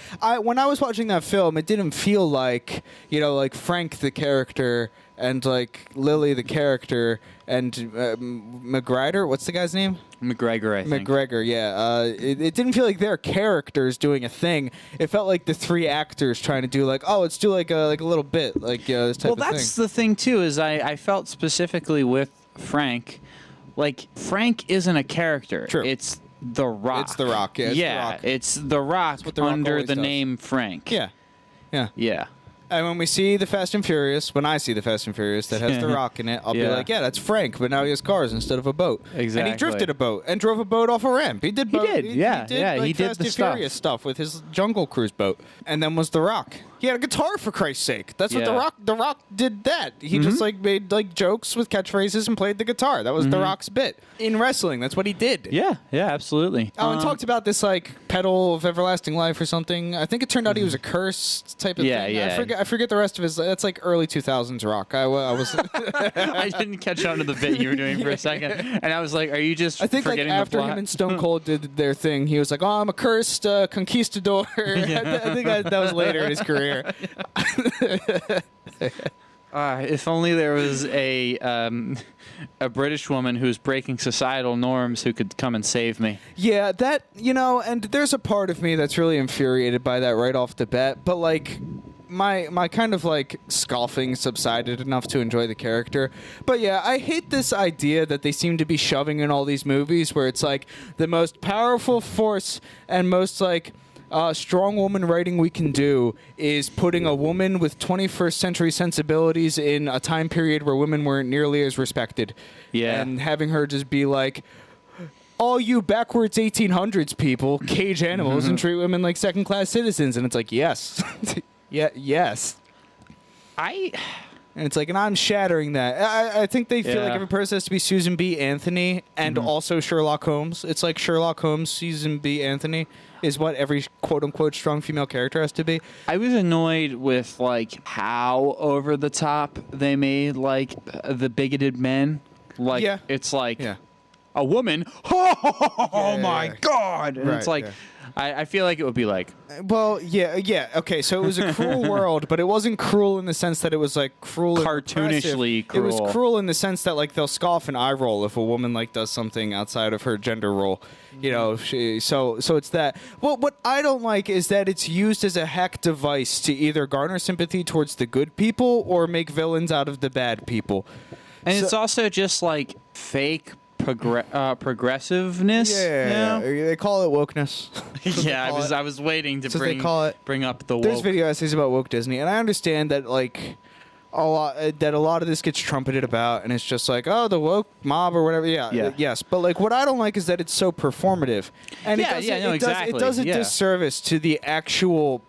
when I was watching that film, it didn't feel like, you know, like Frank the character and like Lily the character and McGregor, what's the guy's name? McGregor, I think. McGregor, yeah. It didn't feel like their characters doing a thing. It felt like the three actors trying to do like, oh, let's do like a little bit, like this type of thing. Well, that's the thing too, is I felt specifically with Frank. Like, Frank isn't a character. True. It's The Rock. It's The Rock, yeah. It's The Rock under the name Frank. Yeah. Yeah. And when we see the Fast and Furious, when I see the Fast and Furious that has The Rock in it, I'll be like, yeah, that's Frank, but now he has cars instead of a boat. Exactly. And he drifted a boat and drove a boat off a ramp. He did boat. He did, He did Fast the and Furious stuff with his Jungle Cruise boat. And then was The Rock. He had a guitar, for Christ's sake. That's what The Rock did that. He just like made like jokes with catchphrases and played the guitar. That was The Rock's bit. In wrestling, that's what he did. Yeah, absolutely. Oh, and talked about this like pedal of everlasting life or something. I think it turned out he was a curse type of thing. Yeah. I forget the rest of his. That's like early 2000s rock. I was. I didn't catch on to the bit you were doing for a second, and I was like, "Are you just?" I think like forgetting after the plot? him and Stone Cold did their thing, he was like, "Oh, I'm a cursed conquistador." I think that was later in his career. If only there was a British woman who's breaking societal norms who could come and save me. Yeah, that, you know, and there's a part of me that's really infuriated by that right off the bat, but like my kind of like scoffing subsided enough to enjoy the character. But yeah, I hate this idea that they seem to be shoving in all these movies where it's like the most powerful force and most like strong woman writing we can do is putting a woman with 21st century sensibilities in a time period where women weren't nearly as respected. Yeah. And having her just be like, all you backwards 1800s people cage animals and treat women like second-class citizens. And it's like, yes. Yes. And it's like, and I'm shattering that. I think they feel like every person has to be Susan B. Anthony and also Sherlock Holmes. It's like Sherlock Holmes, Susan B. Anthony is what every quote-unquote strong female character has to be. I was annoyed with, like, how over the top they made, like, the bigoted men. Like, it's like a woman. Oh my God. And it's like... I feel like it would be like... Well, yeah. Okay, so it was a cruel world, but it wasn't cruel in the sense that it was, like, cruel and cartoonishly cruel. It was cruel in the sense that, like, they'll scoff and eye roll if a woman, like, does something outside of her gender role. You know, so it's that. Well, what I don't like is that it's used as a hack device to either garner sympathy towards the good people or make villains out of the bad people. And it's also just, like, fake... progressiveness. Yeah, they call it wokeness. I was waiting to bring up the woke. There's video essays about woke Disney, and I understand that like a lot of this gets trumpeted about, and it's just like, oh, the woke mob or whatever. Yes, but like what I don't like is that it's so performative, and it does a disservice to the actual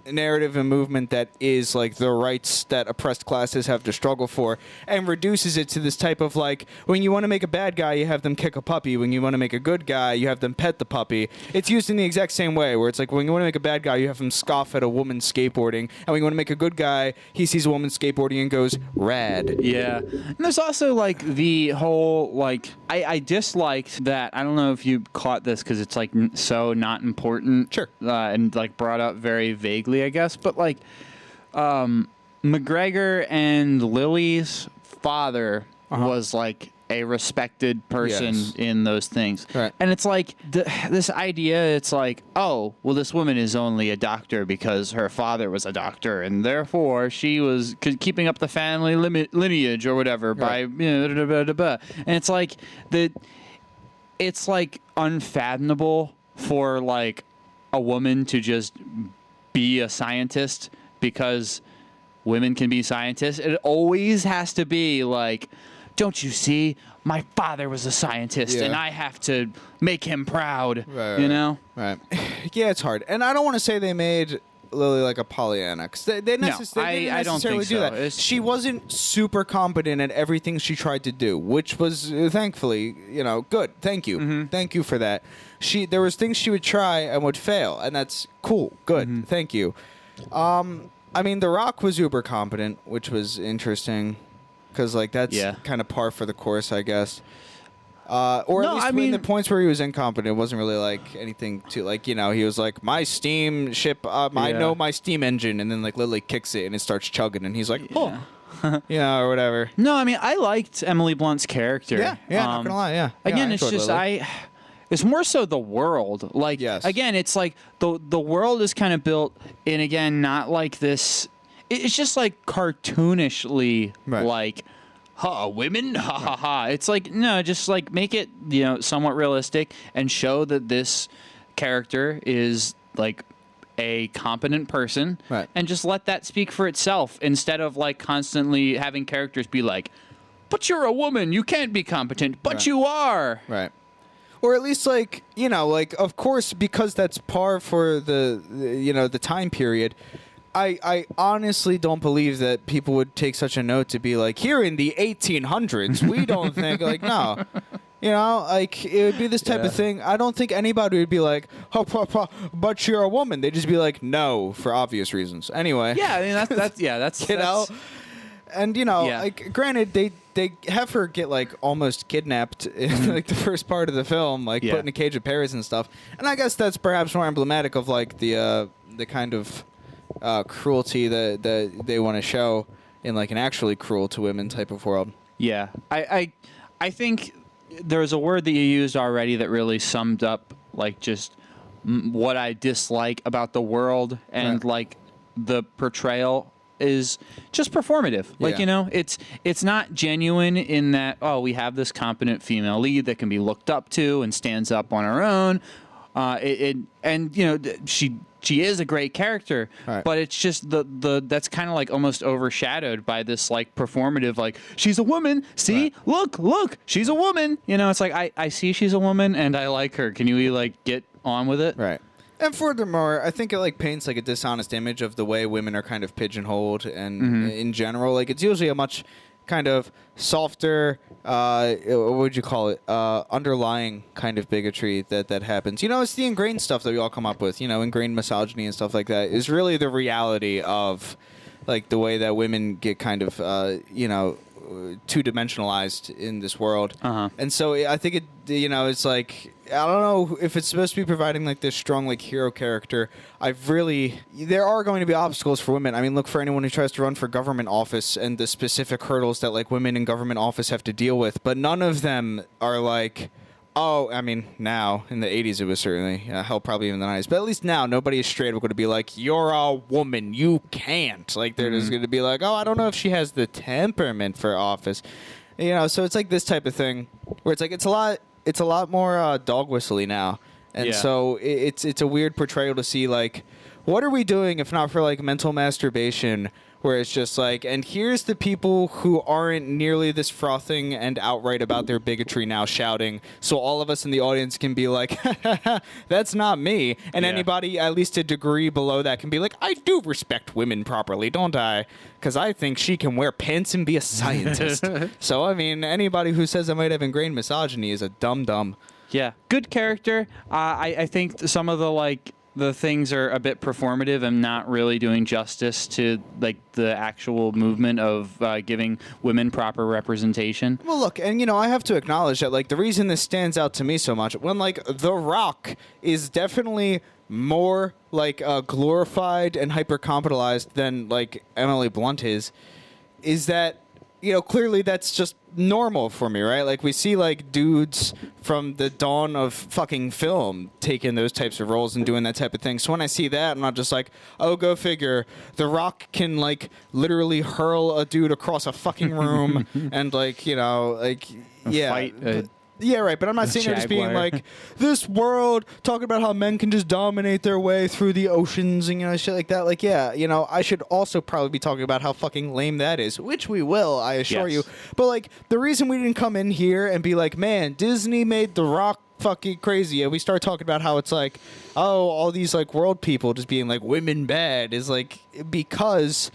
narrative and movement that is like the rights that oppressed classes have to struggle for, and reduces it to this type of like, when you want to make a bad guy, you have them kick a puppy. When you want to make a good guy, you have them pet the puppy. It's used in the exact same way, where it's like when you want to make a bad guy, you have them scoff at a woman skateboarding, and when you want to make a good guy, he sees a woman skateboarding and goes, rad. Yeah. And there's also like the whole like, I disliked that. I don't know if you caught this because it's like so not important. Sure. And like brought up very vaguely, I guess, but like McGregor and Lily's father was like a respected person in those things, right? And it's like this idea, it's like, oh, well, this woman is only a doctor because her father was a doctor, and therefore she was keeping up the family lineage or whatever by and it's like it's like unfathomable for like a woman to just be a scientist because women can be scientists. It always has to be like, don't you see? My father was a scientist, and I have to make him proud. Right, you know? Right. Yeah, it's hard, and I don't want to say they made Lily like a Pollyanna. They didn't necessarily don't think do so. that. She wasn't super competent at everything she tried to do, which was thankfully, good. Thank you. Thank you for that. There was things she would try and would fail, and that's cool. Good. Thank you. I mean, The Rock was uber competent, which was interesting because like that's kind of par for the course, I guess. Or at least the points where he was incompetent, it wasn't really like anything to like, he was like, my steam ship, I know my steam engine, and then like Lily kicks it and it starts chugging, and he's like, oh, or whatever. No, I mean, I liked Emily Blunt's character. Yeah, not gonna lie, Again, it's just it's more so the world. Like, again, it's like the world is kind of built in, again, not like this. It's just like cartoonishly like, women, ha ha ha. It's like, no, just like make it, somewhat realistic and show that this character is like a competent person, and just let that speak for itself instead of like constantly having characters be like, but you're a woman, you can't be competent, but you are. Right. Or at least like, like, of course, because that's par for the time period, I honestly don't believe that people would take such a note to be like, here in the 1800s, we don't think, like, no. Like, it would be this type of thing. I don't think anybody would be like, but you're a woman. They'd just be like, no, for obvious reasons. Anyway. Yeah, I mean, that's And, like, granted, they have her get, like, almost kidnapped in, like, the first part of the film, like, put in a cage of parrots and stuff. And I guess that's perhaps more emblematic of, like, the kind of cruelty that they want to show in, like, an actually cruel to women type of world. Yeah. I think there's a word that you used already that really summed up, like, just what I dislike about the world and, like, the portrayal is just performative. Like, it's not genuine in that, oh, we have this competent female lead that can be looked up to and stands up on her own. She is a great character, but it's just that's kind of like almost overshadowed by this like performative, like, she's a woman. See, look, she's a woman. It's like, I see she's a woman and I like her. Can you like get on with it? Right. And furthermore, I think it like paints like a dishonest image of the way women are kind of pigeonholed, and in general, like it's usually a much kind of softer, what would you call it, underlying kind of bigotry that happens. You know, it's the ingrained stuff that we all come up with. You know, ingrained misogyny and stuff like that is really the reality of like the way that women get kind of, you know, two-dimensionalized in this world. And so I think it, you know, it's like, I don't know if it's supposed to be providing like this strong like hero character. There are going to be obstacles for women. I mean, look for anyone who tries to run for government office and the specific hurdles that like women in government office have to deal with, but none of them are like, oh, I mean, now, in the 80s it was certainly, hell, probably even the 90s, but at least now, nobody is straight up going to be like, you're a woman, you can't. Like, they're just going to be like, oh, I don't know if she has the temperament for office. You know, so it's like this type of thing, where it's like, it's a lot more dog whistly now. And so it's a weird portrayal to see, like, what are we doing if not for, like, mental masturbation, where it's just like, and here's the people who aren't nearly this frothing and outright about their bigotry now shouting, so all of us in the audience can be like, that's not me. And anybody at least a degree below that can be like, I do respect women properly, don't I? Because I think she can wear pants and be a scientist. So, I mean, anybody who says I might have ingrained misogyny is a dum-dum. Yeah. Good character. I think some of the things are a bit performative and not really doing justice to like the actual movement of giving women proper representation. Well, look, and you know, I have to acknowledge that like the reason this stands out to me so much, when like The Rock is definitely more like glorified and hyper-compitalized than like Emily Blunt is that, you know, clearly that's just normal for me, right? Like we see like dudes from the dawn of fucking film taking those types of roles and doing that type of thing. So when I see that, I'm not just like, oh, go figure. The Rock can like literally hurl a dude across a fucking room and like, you know, like, yeah. Fight yeah, right, but I'm not sitting here just being like, this world, talking about how men can just dominate their way through the oceans and, you know, shit like that. Like, yeah, you know, I should also probably be talking about how fucking lame that is, which we will, I assure you. But, like, the reason we didn't come in here and be like, man, Disney made The Rock fucking crazy, and we start talking about how it's like, oh, all these, like, world people just being like, women bad, is, like, because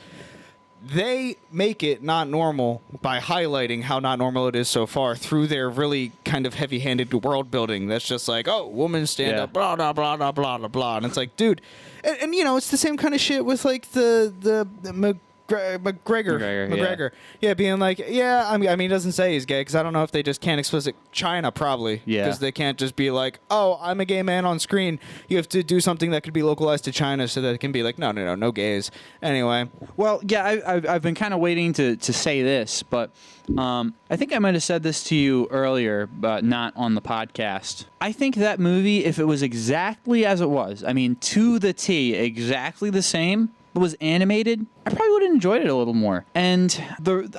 they make it not normal by highlighting how not normal it is so far through their really kind of heavy-handed world building. That's just like, oh, women stand up, blah, blah, blah, blah, blah, blah, blah. And it's like, dude, and you know, it's the same kind of shit with like the McGregor. Yeah, being like, yeah, I mean, he doesn't say he's gay because I don't know if they just can't explicit China, probably. Yeah. Because they can't just be like, oh, I'm a gay man on screen. You have to do something that could be localized to China so that it can be like, no gays. Anyway. Well, yeah, I've been kind of waiting to say this, but I think I might have said this to you earlier, but not on the podcast. I think that movie, if it was exactly as it was, I mean, to the T, exactly the same, was animated, I probably would have enjoyed it a little more. And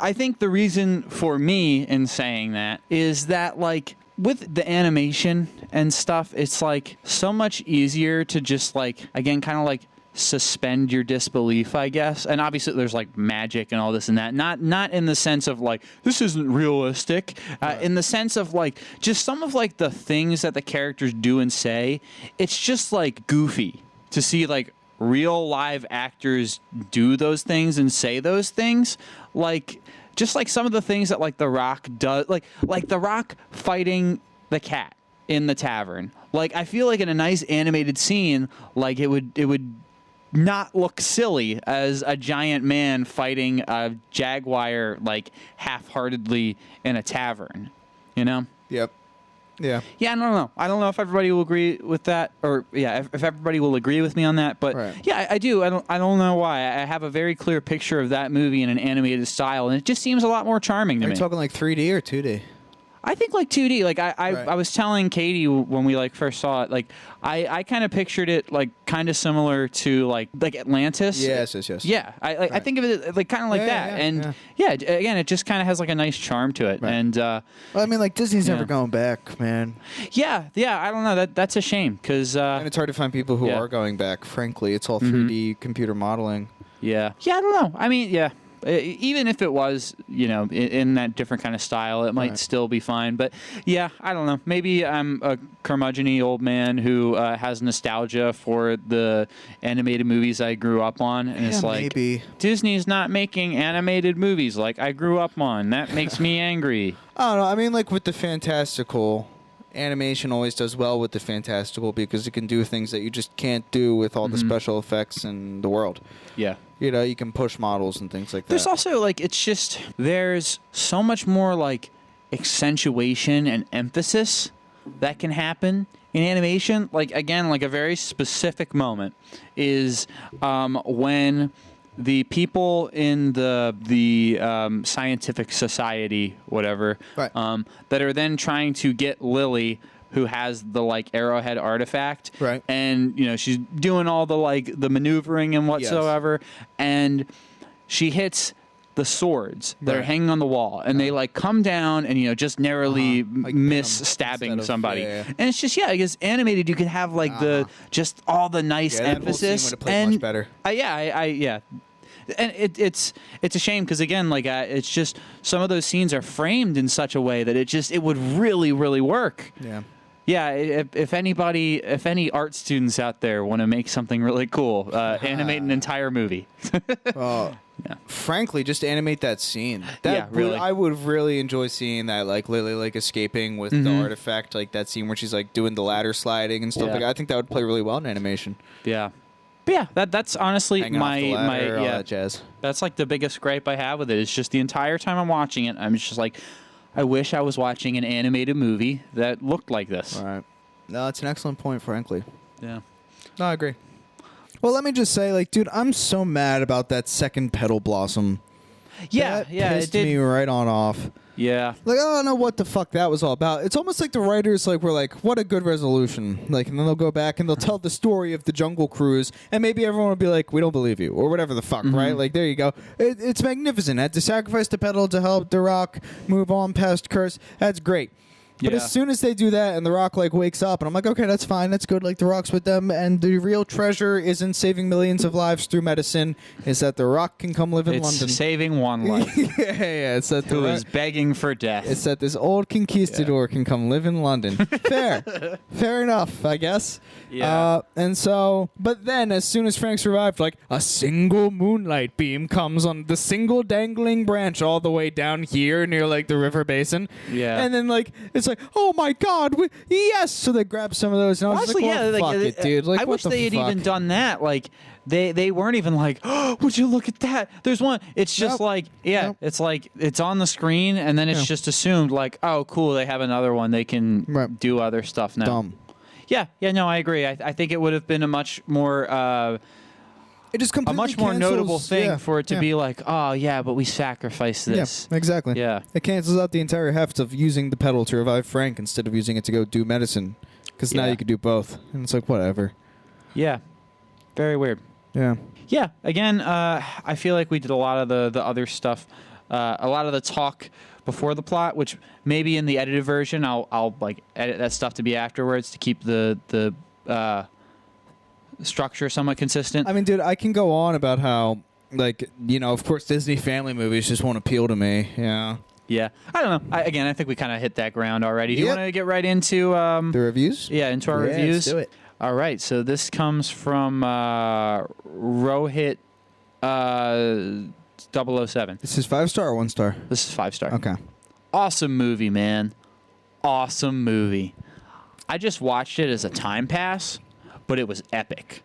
I think the reason for me in saying that is that, like, with the animation and stuff, it's, like, so much easier to just, like, again, kind of, like, suspend your disbelief, I guess. And obviously there's, like, magic and all this and that. Not in the sense of, like, this isn't realistic. In the sense of, like, just some of, like, the things that the characters do and say, it's just, like, goofy to see, like, real live actors do those things and say those things, like just like some of the things that like The Rock does, like The Rock fighting the cat in the tavern. Like I feel like in a nice animated scene, like it would not look silly as a giant man fighting a jaguar like half-heartedly in a tavern, you know? Yep. Yeah. Yeah, I don't know. I don't know if everybody will agree with that, or if everybody will agree with me on that. But yeah, I do. I don't know why. I have a very clear picture of that movie in an animated style, and it just seems a lot more charming to me. Are you talking like 3D or 2D? I think like 2D. Like I was telling Katie when we like first saw it, like I kind of pictured it like kind of similar to like Atlantis. Yes. Yeah, I think of it like kind of like that, and again, it just kind of has like a nice charm to it. Right. And well, I mean, like Disney's never going back, man. Yeah. I don't know. That's a shame because and it's hard to find people who are going back. Frankly, it's all 3D computer modeling. Yeah. I don't know. I mean, yeah. Even if it was, in that different kind of style, it might still be fine. But yeah, I don't know. Maybe I'm a curmudgeon-y old man who has nostalgia for the animated movies I grew up on, and it's like maybe. Disney's not making animated movies like I grew up on. That makes me angry. I don't know. I mean, like with the fantastical, animation always does well with the fantastical because it can do things that you just can't do with all the special effects in the world. Yeah. You can push models and things like that. There's also, there's so much more, accentuation and emphasis that can happen in animation. Again, a very specific moment is when the people in the scientific society, whatever, that are then trying to get Lily, who has the arrowhead artifact, right? And she's doing all the maneuvering and whatsoever, and she hits the swords that are hanging on the wall, and they come down and just narrowly miss stabbing somebody. And it's just I guess animated you can have the just all the nice emphasis that whole scene would have played much better. Yeah. And it's a shame because again it's just some of those scenes are framed in such a way that it would really, really work. Yeah, if any art students out there want to make something really cool, animate an entire movie. Frankly, just animate that scene. Really. I would really enjoy seeing that, Lily escaping with the artifact, that scene where she's doing the ladder sliding and stuff like that. I think that would play really well in animation. Yeah. But yeah, that's honestly Hanging off the ladder, all that jazz. That's the biggest gripe I have with it. It's just the entire time I'm watching it, I'm just I wish I was watching an animated movie that looked like this. All right. No, it's an excellent point, frankly. Yeah. No, I agree. Well, let me just say, dude, I'm so mad about that second Petal Blossom. Yeah, that it did. me right on off. Yeah. I don't know what the fuck that was all about. It's almost like the writers were what a good resolution. And then they'll go back and they'll tell the story of the Jungle Cruise, and maybe everyone will be like, we don't believe you, or whatever the fuck, right? There you go. It's magnificent. Had to sacrifice the Petal to help the Rock move on past Curse. That's great. But as soon as they do that and the Rock wakes up and I'm okay, that's fine, that's good, the Rock's with them, and the real treasure isn't saving millions of lives through medicine, is that the Rock can come live in London. It's saving one life. It's that who is begging for death. It's that this old conquistador can come live in London. Fair enough, I guess. Yeah. And so, but then as soon as Frank survived, a single moonlight beam comes on the single dangling branch all the way down here near the river basin. Yeah. And then it's oh my God, yes! So they grabbed some of those, and I was honestly, fuck it, dude. I wish they had even done that. They weren't even oh, would you look at that? There's one. It's just it's it's on the screen, and then it's just assumed oh, cool, they have another one. They can do other stuff now. Dumb. Yeah, no, I agree. I think it would have been a much more it just completely a much more notable thing for it to be oh yeah, but we sacrificed this. Yeah, exactly. Yeah, it cancels out the entire heft of using the Petal to revive Frank instead of using it to go do medicine, because now you could do both, and it's whatever. Yeah, very weird. Yeah. Yeah. Again, I feel like we did a lot of the other stuff, a lot of the talk before the plot, which maybe in the edited version I'll edit that stuff to be afterwards to keep the structure somewhat consistent. I mean, dude, I can go on about how of course Disney family movies just won't appeal to me. Yeah. Yeah. I don't know. I think we kind of hit that ground already. Do you want to get right into the reviews? Yeah, into our reviews. Let's do it. All right. So this comes from Rohit 007. This is 5-star or 1-star? This is 5-star. Okay. Awesome movie, man. Awesome movie. I just watched it as a time pass, but it was epic.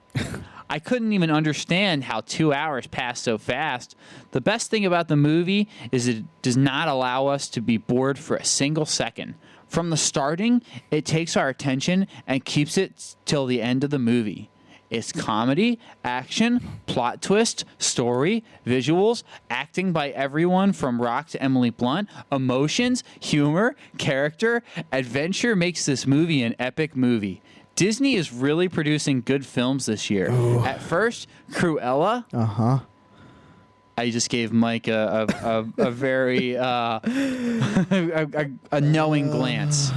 I couldn't even understand how 2 hours passed so fast. The best thing about the movie is it does not allow us to be bored for a single second. From the starting, it takes our attention and keeps it till the end of the movie. It's comedy, action, plot twist, story, visuals, acting by everyone from Rock to Emily Blunt, emotions, humor, character, adventure makes this movie an epic movie. Disney is really producing good films this year. Ooh. At first, Cruella. Uh-huh. I just gave Mike a very a knowing glance.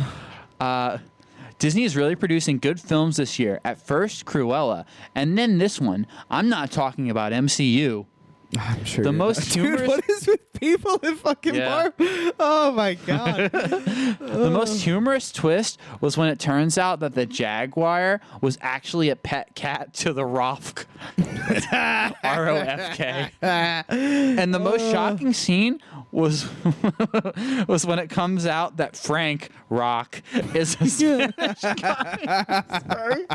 Disney is really producing good films this year. At first, Cruella, and then this one. I'm not talking about MCU. I'm sure The you're most not. humorous. Dude, what is with people in fucking Yeah. bar? Oh my god. The most humorous twist was when it turns out that the Jaguar was actually a pet cat to the Rofk. ROFK. And the most shocking scene was was when it comes out that Frank Rock is a Spanish guy. Sorry.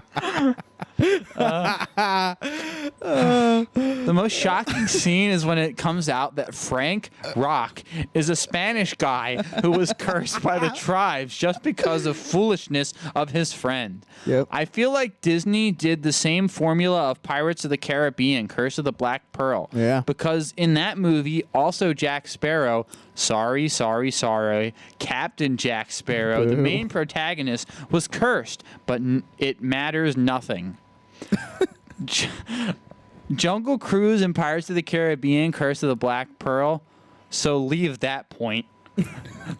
The most shocking scene is when it comes out that Frank Rock is a Spanish guy who was cursed by the tribes just because of foolishness of his friend. Yep. I feel like Disney did the same formula of Pirates of the Caribbean, Curse of the Black Pearl. Yeah. Because in that movie, also Jack Sparrow, sorry, Captain Jack Sparrow, the main protagonist, was cursed, but it matters nothing. Jungle Cruise and Pirates of the Caribbean, Curse of the Black Pearl, so leave that point.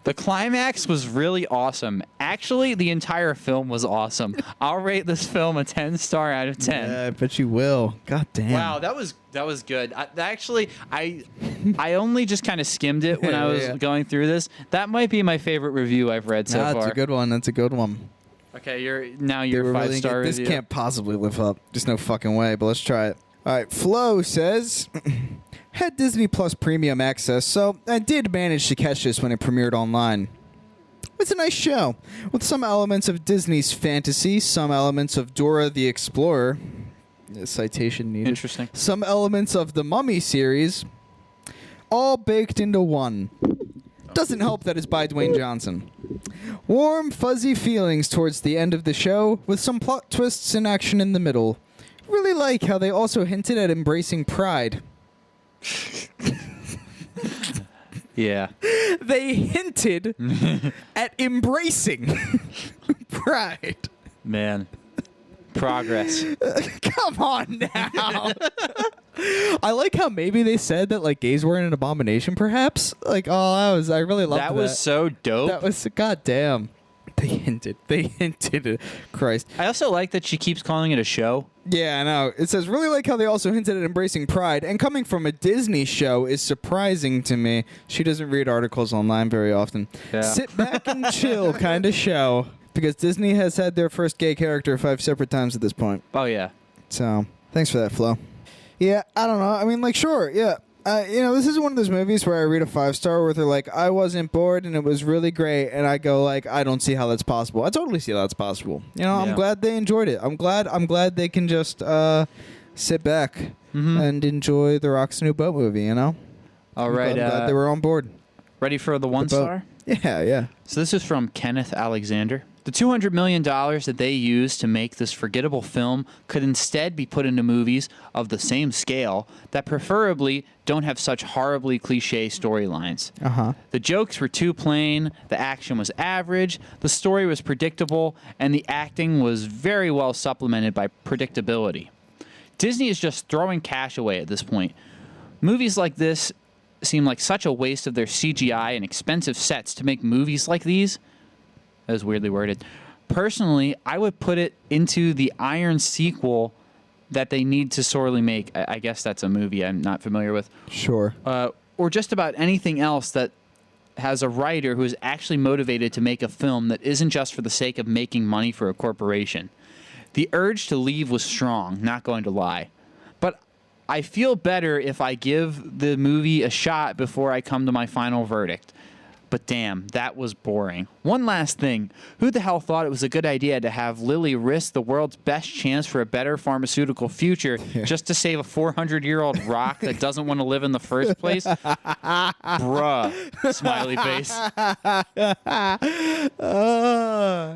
The climax was really awesome. Actually, the entire film was awesome. I'll rate this film a 10-star out of 10. Yeah, I bet you will. God damn. Wow, that was good. I only just kind of skimmed it when I was going through this. That might be my favorite review I've read so far. That's a good one. That's a good one. Okay, your They were 5-star This review. can't possibly live up. There's no fucking way, but let's try it. All right, Flo says, had Disney Plus Premium access, so I did manage to catch this when it premiered online. It's a nice show, with some elements of Disney's fantasy, some elements of Dora the Explorer, citation needed, Interesting. some elements of the Mummy series, all baked into one. Doesn't help that it's by Dwayne Johnson. Warm, fuzzy feelings towards the end of the show, with some plot twists and action in the middle. Really like how they also hinted at embracing pride. Yeah. They hinted at embracing pride. Man. Progress. Come on now. I like how maybe they said that like gays weren't an abomination, perhaps. Like, I really loved that. That was so dope. That was goddamn. They hinted. Christ. I also like that she keeps calling it a show. Yeah, I know. It says, really like how they also hinted at embracing pride, and coming from a Disney show is surprising to me. She doesn't read articles online very often. Yeah. Sit back and chill kind of show, because Disney has had their first gay character 5 separate times at this point. Oh, yeah. So, thanks for that, Flo. Yeah, I don't know. I mean, like, sure, yeah. This is one of those movies where I read a 5-star where they're like, I wasn't bored and it was really great, and I go like, I don't see how that's possible. I totally see how that's possible. I'm glad they enjoyed it. I'm glad they can just sit back and enjoy the Rock's New Boat movie. All right. I'm glad they were on board. Ready for the 1-star? Yeah. So this is from Kenneth Alexander. The $200 million that they used to make this forgettable film could instead be put into movies of the same scale that preferably don't have such horribly cliche storylines. The jokes were too plain, the action was average, the story was predictable, and the acting was very well supplemented by predictability. Disney is just throwing cash away at this point. Movies like this seem like such a waste of their CGI and expensive sets to make movies like these. That was weirdly worded. Personally, I would put it into the Iron sequel that they need to sorely make. I guess that's a movie I'm not familiar with. Sure. Or just about anything else that has a writer who is actually motivated to make a film that isn't just for the sake of making money for a corporation. The urge to leave was strong, not going to lie. But I feel better if I give the movie a shot before I come to my final verdict. But damn, that was boring. One last thing. Who the hell thought it was a good idea to have Lily risk the world's best chance for a better pharmaceutical future just to save a 400-year-old rock that doesn't want to live in the first place? Bruh. Smiley face.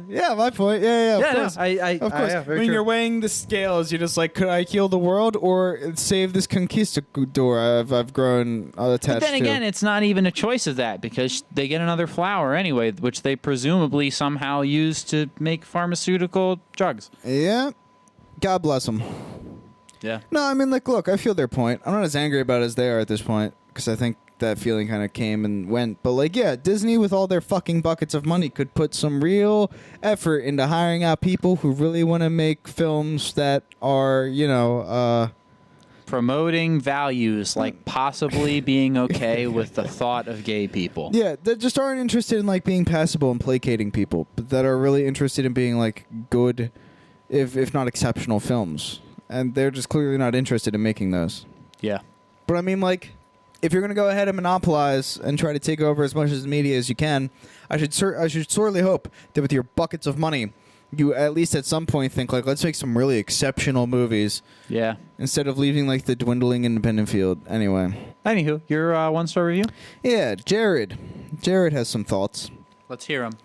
Yeah, my point. Yeah, of course. Of course. When you're weighing the scales, you're just like, could I heal the world or save this conquistador I've grown attached to? But then again, it's not even a choice of that because they get another flower anyway, which they presumably somehow use to make pharmaceutical drugs. Yeah. God bless them. Yeah. No, I mean, like, look, I feel their point. I'm not as angry about it as they are at this point because I think that feeling kind of came and went. But, like, yeah, Disney with all their fucking buckets of money could put some real effort into hiring out people who really want to make films that are, promoting values like possibly being okay with the thought of gay people. Yeah, that just aren't interested in like being passable and placating people, but that are really interested in being like good, if not exceptional films. And they're just clearly not interested in making those. Yeah. But I mean, like, if you're going to go ahead and monopolize and try to take over as much of the media as you can, I should sorely hope that with your buckets of money, you at least at some point think, like, let's make some really exceptional movies. Yeah. Instead of leaving, like, the dwindling independent field. Anyway. Anywho, your one-star review? Yeah, Jared. Jared has some thoughts. Let's hear them.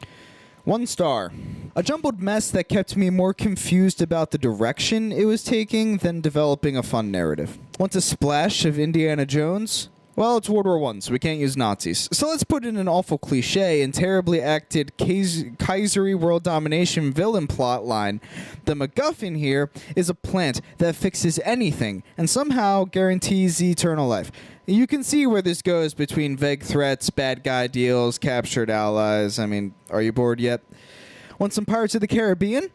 1 star. A jumbled mess that kept me more confused about the direction it was taking than developing a fun narrative. Want a splash of Indiana Jones? Well, it's World War I, so we can't use Nazis. So let's put in an awful cliche and terribly acted Kaisery world domination villain plotline. The MacGuffin here is a plant that fixes anything and somehow guarantees eternal life. You can see where this goes between vague threats, bad guy deals, captured allies. I mean, are you bored yet? Want some Pirates of the Caribbean?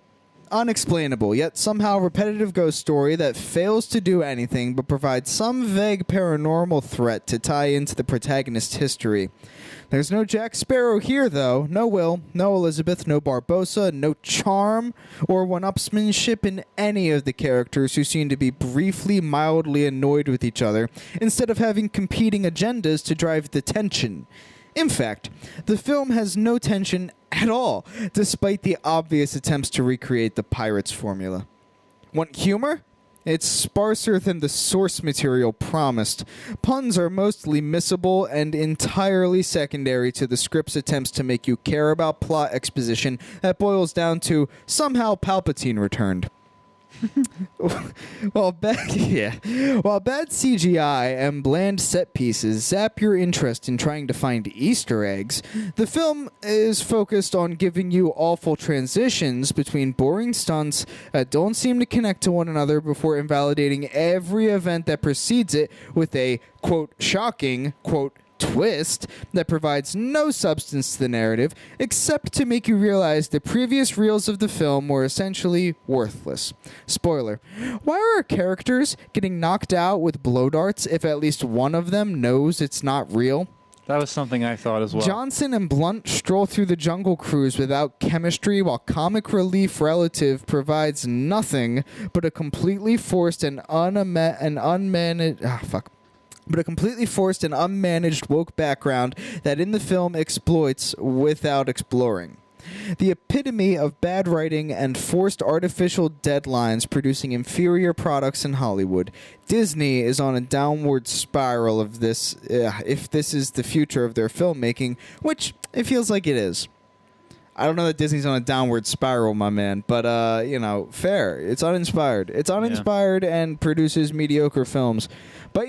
Unexplainable, yet somehow repetitive ghost story that fails to do anything but provides some vague paranormal threat to tie into the protagonist's history. There's no Jack Sparrow here, though. No Will, no Elizabeth, no Barbossa, no charm or one-upsmanship in any of the characters who seem to be briefly, mildly annoyed with each other, instead of having competing agendas to drive the tension. In fact, the film has no tension at all, despite the obvious attempts to recreate the Pirates formula. Want humor? It's sparser than the source material promised. Puns are mostly missable and entirely secondary to the script's attempts to make you care about plot exposition that boils down to somehow Palpatine returned. While bad CGI and bland set pieces zap your interest in trying to find Easter eggs, the film is focused on giving you awful transitions between boring stunts that don't seem to connect to one another before invalidating every event that precedes it with a, quote, shocking, quote, twist that provides no substance to the narrative except to make you realize the previous reels of the film were essentially worthless. Spoiler. Why are our characters getting knocked out with blow darts if at least one of them knows it's not real? That was something I thought as well. Johnson and Blunt stroll through the Jungle Cruise without chemistry, while comic relief relative provides nothing but a completely forced and unmanaged woke background that in the film exploits without exploring. The epitome of bad writing and forced artificial deadlines producing inferior products in Hollywood. Disney is on a downward spiral of this, if this is the future of their filmmaking, which it feels like it is. I don't know that Disney's on a downward spiral, my man, but, fair. It's uninspired. It's uninspired and produces mediocre films. But,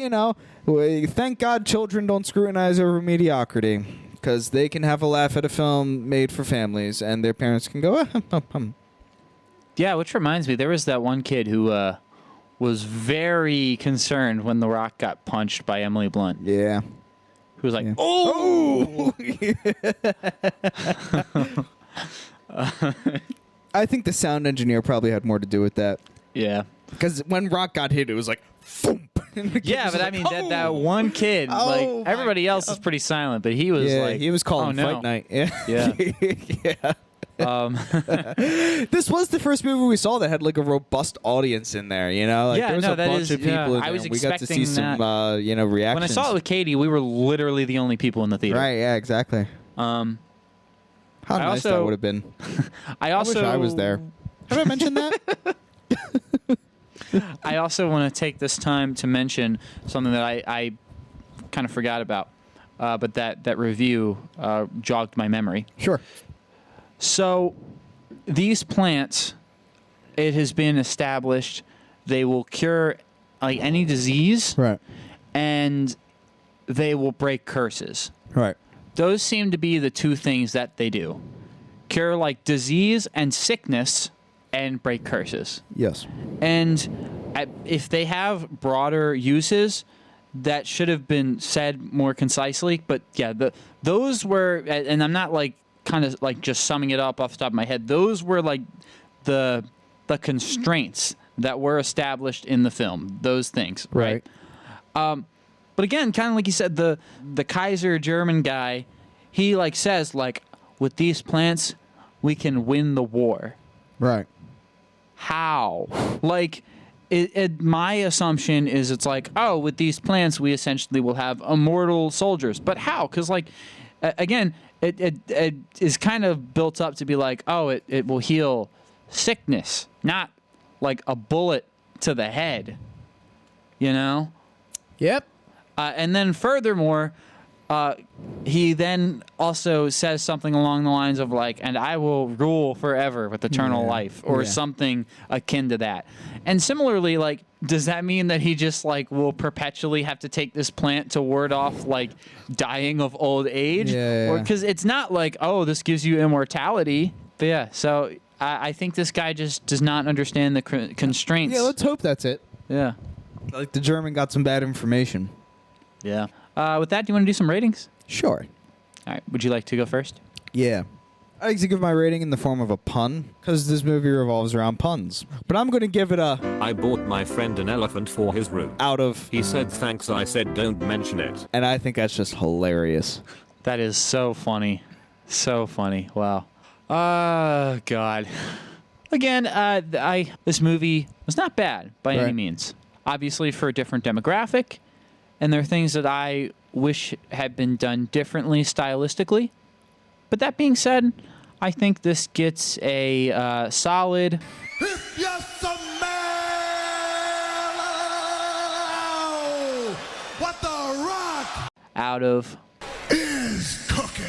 thank God children don't scrutinize over mediocrity, because they can have a laugh at a film made for families, and their parents can go, Yeah, which reminds me, there was that one kid who was very concerned when The Rock got punched by Emily Blunt. Yeah. Who was like, oh! I think the sound engineer probably had more to do with that. Yeah. Because when Rock got hit, it was like, thump. Yeah, but I mean, that one kid, everybody else is pretty silent, but he was he was calling Fight Night. Yeah. Yeah. This was the first movie we saw that had like a robust audience in there, there was a bunch of people in there. I was we got to see some reactions. When I saw it with Katie, we were literally the only people in the theater. Right, yeah, exactly. How nice that would have been. I wish I was there. Have I mentioned that? I also want to take this time to mention something that I kind of forgot about, but that review jogged my memory. Sure. So these plants, it has been established, they will cure any disease, right, and they will break curses. Right. Those seem to be the two things that they do. Cure disease and sickness and break curses. Yes. And if they have broader uses, that should have been said more concisely. But yeah, those were, and I'm not kind of just summing it up off the top of my head. Those were the constraints that were established in the film. Those things, right? But again, kind of like you said, the Kaiser German guy, he like says like, with these plants, we can win the war. Right. How? Like, my assumption is it's like, oh, with these plants, we essentially will have immortal soldiers. But how? Because like, again, it is kind of built up to be like, oh, it will heal sickness, not like a bullet to the head. You know? Yep. And then furthermore, he then also says something along the lines of like, and I will rule forever with eternal life, or something akin to that. And similarly, like, does that mean that he just like will perpetually have to take this plant to ward off like dying of old age? Or because it's not like, oh, this gives you immortality. But yeah, so I think this guy just does not understand the constraints. Yeah, let's hope that's it. Yeah. Like the German got some bad information. Yeah. With that, do you want to do some ratings? Sure. All right. Would you like to go first? Yeah. I like to give my rating in the form of a pun, because this movie revolves around puns. But I'm going to give it a... I bought my friend an elephant for his room. Out of... He said thanks, I said don't mention it. And I think that's just hilarious. That is so funny. So funny. Wow. Oh, God. Again, this movie was not bad by any means. Obviously, for a different demographic. And there are things that I wish had been done differently stylistically. But that being said, I think this gets a solid... If you smell what the rock out of... is cooking.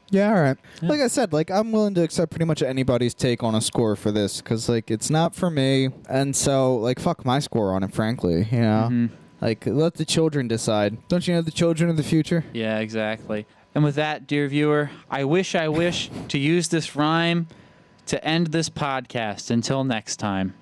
Yeah, all right. Yeah. Like I said, like I'm willing to accept pretty much anybody's take on a score for this, because like it's not for me, and so like fuck my score on it, frankly. You know, like let the children decide. Don't you know the children of the future? Yeah, exactly. And with that, dear viewer, I wish to use this rhyme to end this podcast. Until next time.